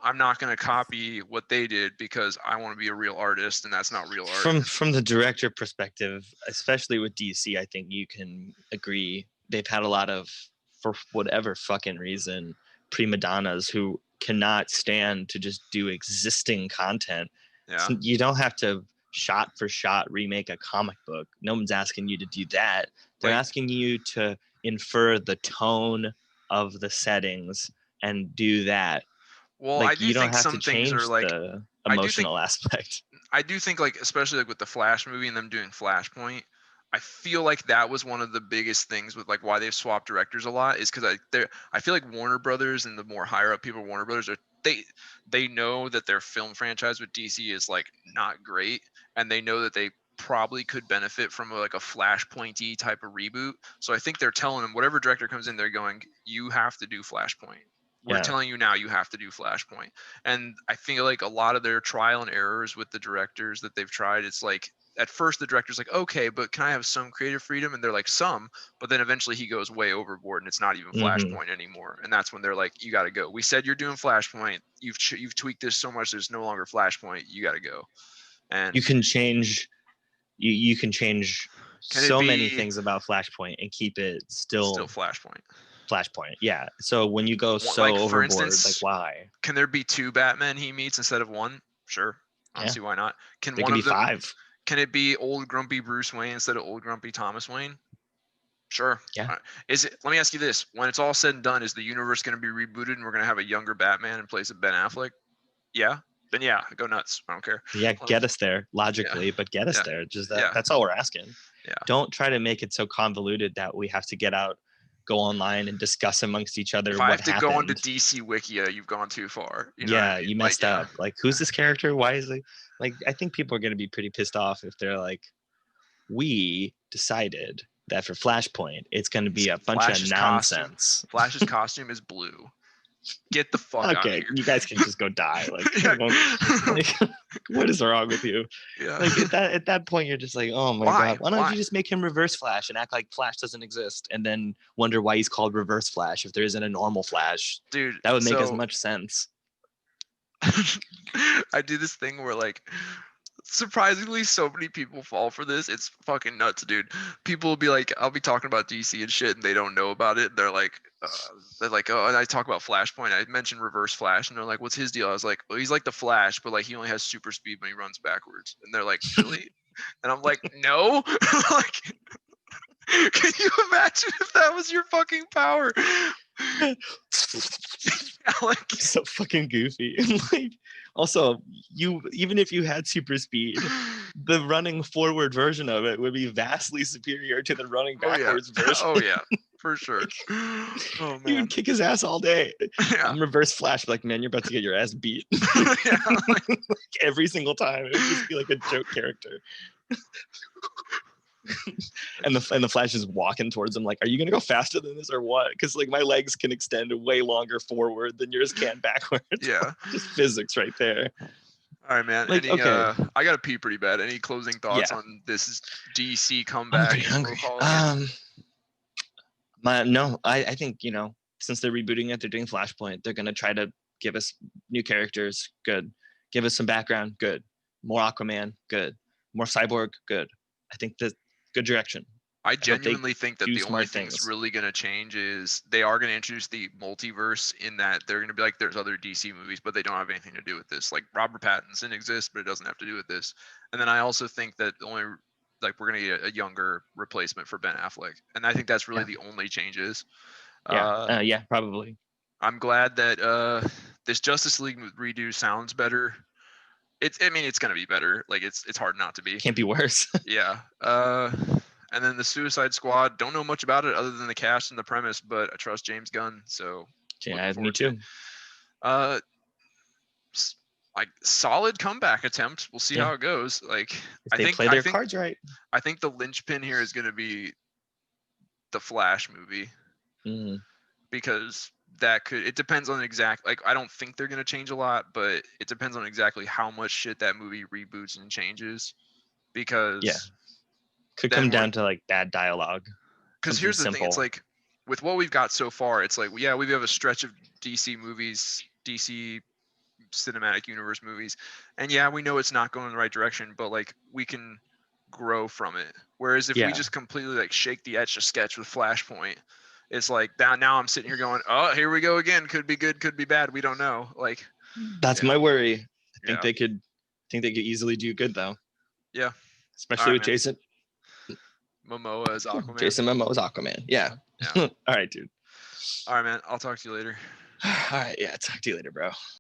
S1: I'm not going to copy what they did because I want to be a real artist, and that's not real art.
S2: From the director perspective, especially with DC, I think you can agree they've had a lot of, for whatever fucking reason, prima donnas who cannot stand to just do existing content.
S1: Yeah.
S2: So you don't have to shot for shot remake a comic book. No one's asking you to do that. They're
S1: Like,
S2: asking you to infer the tone of the settings and do that.
S1: well, I
S2: Like,
S1: do
S2: you don't
S1: think
S2: have to
S1: some things are
S2: change
S1: like,
S2: the
S1: I do think
S2: emotional aspect.
S1: I do think, like, especially like with the Flash movie and them doing Flashpoint, I feel like that was one of the biggest things with like why they've swapped directors a lot, is because I feel like Warner Brothers and the more higher up people at Warner Brothers they know that their film franchise with DC is like not great, and they know that they probably could benefit from like a Flashpoint-y type of reboot. So I think they're telling them, whatever director comes in, they're going, you have to do Flashpoint. We're telling you now, you have to do Flashpoint. And I feel like a lot of their trial and errors with the directors that they've tried, it's like, at first the director's like, okay, but can I have some creative freedom? And they're like, some, but then eventually he goes way overboard and it's not even Flashpoint anymore. And that's when they're like, you got to go. We said you're doing Flashpoint. You've tweaked this so much, there's no longer Flashpoint. You got to go. And
S2: you can change you can change so many things about Flashpoint and keep it still Flashpoint. Yeah. So when you go so
S1: like,
S2: overboard,
S1: for instance,
S2: like, why?
S1: Can there be 2 Batmen he meets instead of 1? Sure. I don't see why not. Can
S2: there
S1: one
S2: can
S1: of
S2: be
S1: them
S2: 5.
S1: Can it be old grumpy Bruce Wayne instead of old grumpy Thomas Wayne? Sure.
S2: Yeah.
S1: Is it? Let me ask you this: when it's all said and done, is the universe going to be rebooted and we're going to have a younger Batman in place of Ben Affleck? Yeah. Then yeah, go nuts. I don't care.
S2: Yeah, get us there logically, but get us there. Just that's all we're asking.
S1: Yeah.
S2: Don't try to make it so convoluted that we have to get out, go online and discuss amongst each other
S1: if
S2: what
S1: I have to
S2: happened.
S1: go onto DC Wikia, you've gone too far. You know
S2: yeah,
S1: what I mean?
S2: You messed up. Like, who's this character? Why is he? Like, I think people are going to be pretty pissed off if they're like, we decided that for Flashpoint, it's going to be a bunch of nonsense.
S1: Flash's costume is blue. Get the fuck out of here.
S2: You guys can just go die. Like, what is wrong with you?
S1: Yeah.
S2: Like, at that point, you're just like, oh my god, why don't you just make him Reverse Flash and act like Flash doesn't exist, and then wonder why he's called Reverse Flash if there isn't a normal Flash?
S1: Dude,
S2: that would make as much sense.
S1: I do this thing where, like, surprisingly so many people fall for this. It's fucking nuts, dude. People will be like, I'll be talking about DC and shit and they don't know about it. They're like, oh, and I talk about Flashpoint. I mentioned Reverse Flash and they're like, what's his deal? I was like, well, he's like the Flash, but like he only has super speed when he runs backwards. And they're like, really? And I'm like, no. Like, can you imagine if that was your fucking power?
S2: Like, so fucking goofy. Like, also, even if you had super speed, the running forward version of it would be vastly superior to the running backwards version.
S1: Oh yeah, for sure. Oh man,
S2: you would kick his ass all day.
S1: Yeah.
S2: Reverse Flash, like, man, you're about to get your ass beat. Like, every single time, it would just be like a joke character. and the Flash is walking towards him like, are you gonna go faster than this or what? Because like my legs can extend way longer forward than yours can backwards.
S1: Yeah.
S2: Just physics right there.
S1: All right, man.
S2: Like, okay.
S1: I gotta pee pretty bad. Any closing thoughts on this DC comeback?
S2: I'm pretty hungry. I think, since they're rebooting it, they're doing Flashpoint. They're gonna try to give us new characters. Good. Give us some background. Good. More Aquaman. Good. More Cyborg. Good. I think that's good direction.
S1: I genuinely think that the only thing that's really going to change is they are going to introduce the multiverse, in that they're going to be like, there's other DC movies, but they don't have anything to do with this. Like Robert Pattinson exists, but it doesn't have to do with this. And then I also think that we're going to get a younger replacement for Ben Affleck. And I think that's really the only changes.
S2: Yeah, probably.
S1: I'm glad that this Justice League redo sounds better. It's going to be better. Like, it's hard not to be.
S2: Can't be worse.
S1: Yeah. And then the Suicide Squad, don't know much about it other than the cast and the premise, but I trust James Gunn, so
S2: yeah, me too.
S1: Uh, like solid comeback attempt. We'll see
S2: Yeah.
S1: how it goes. Like
S2: If they play their cards right.
S1: I think the linchpin here is going to be the Flash movie
S2: Mm.
S1: because it depends on exact, like I don't think they're going to change a lot, but it depends on exactly how much shit that movie reboots and changes because
S2: could
S1: then
S2: come down to like bad dialogue.
S1: because here's the thing, it's like with what we've got so far, it's like, yeah, we have a stretch of DC movies, DC cinematic universe movies, and yeah, we know it's not going in the right direction, but like we can grow from it. Whereas if we just completely like shake the etch a sketch with Flashpoint, it's like now I'm sitting here going, oh, here we go again, could be good, could be bad, we don't know. Like
S2: that's my worry. I think
S1: yeah.
S2: they could easily do good though.
S1: Yeah,
S2: especially with
S1: man.
S2: Jason
S1: Momoa as Aquaman.
S2: Jason Momoa as Aquaman. Yeah. All right, dude.
S1: All right, man. I'll talk to you later.
S2: All right. Yeah. Talk to you later, bro.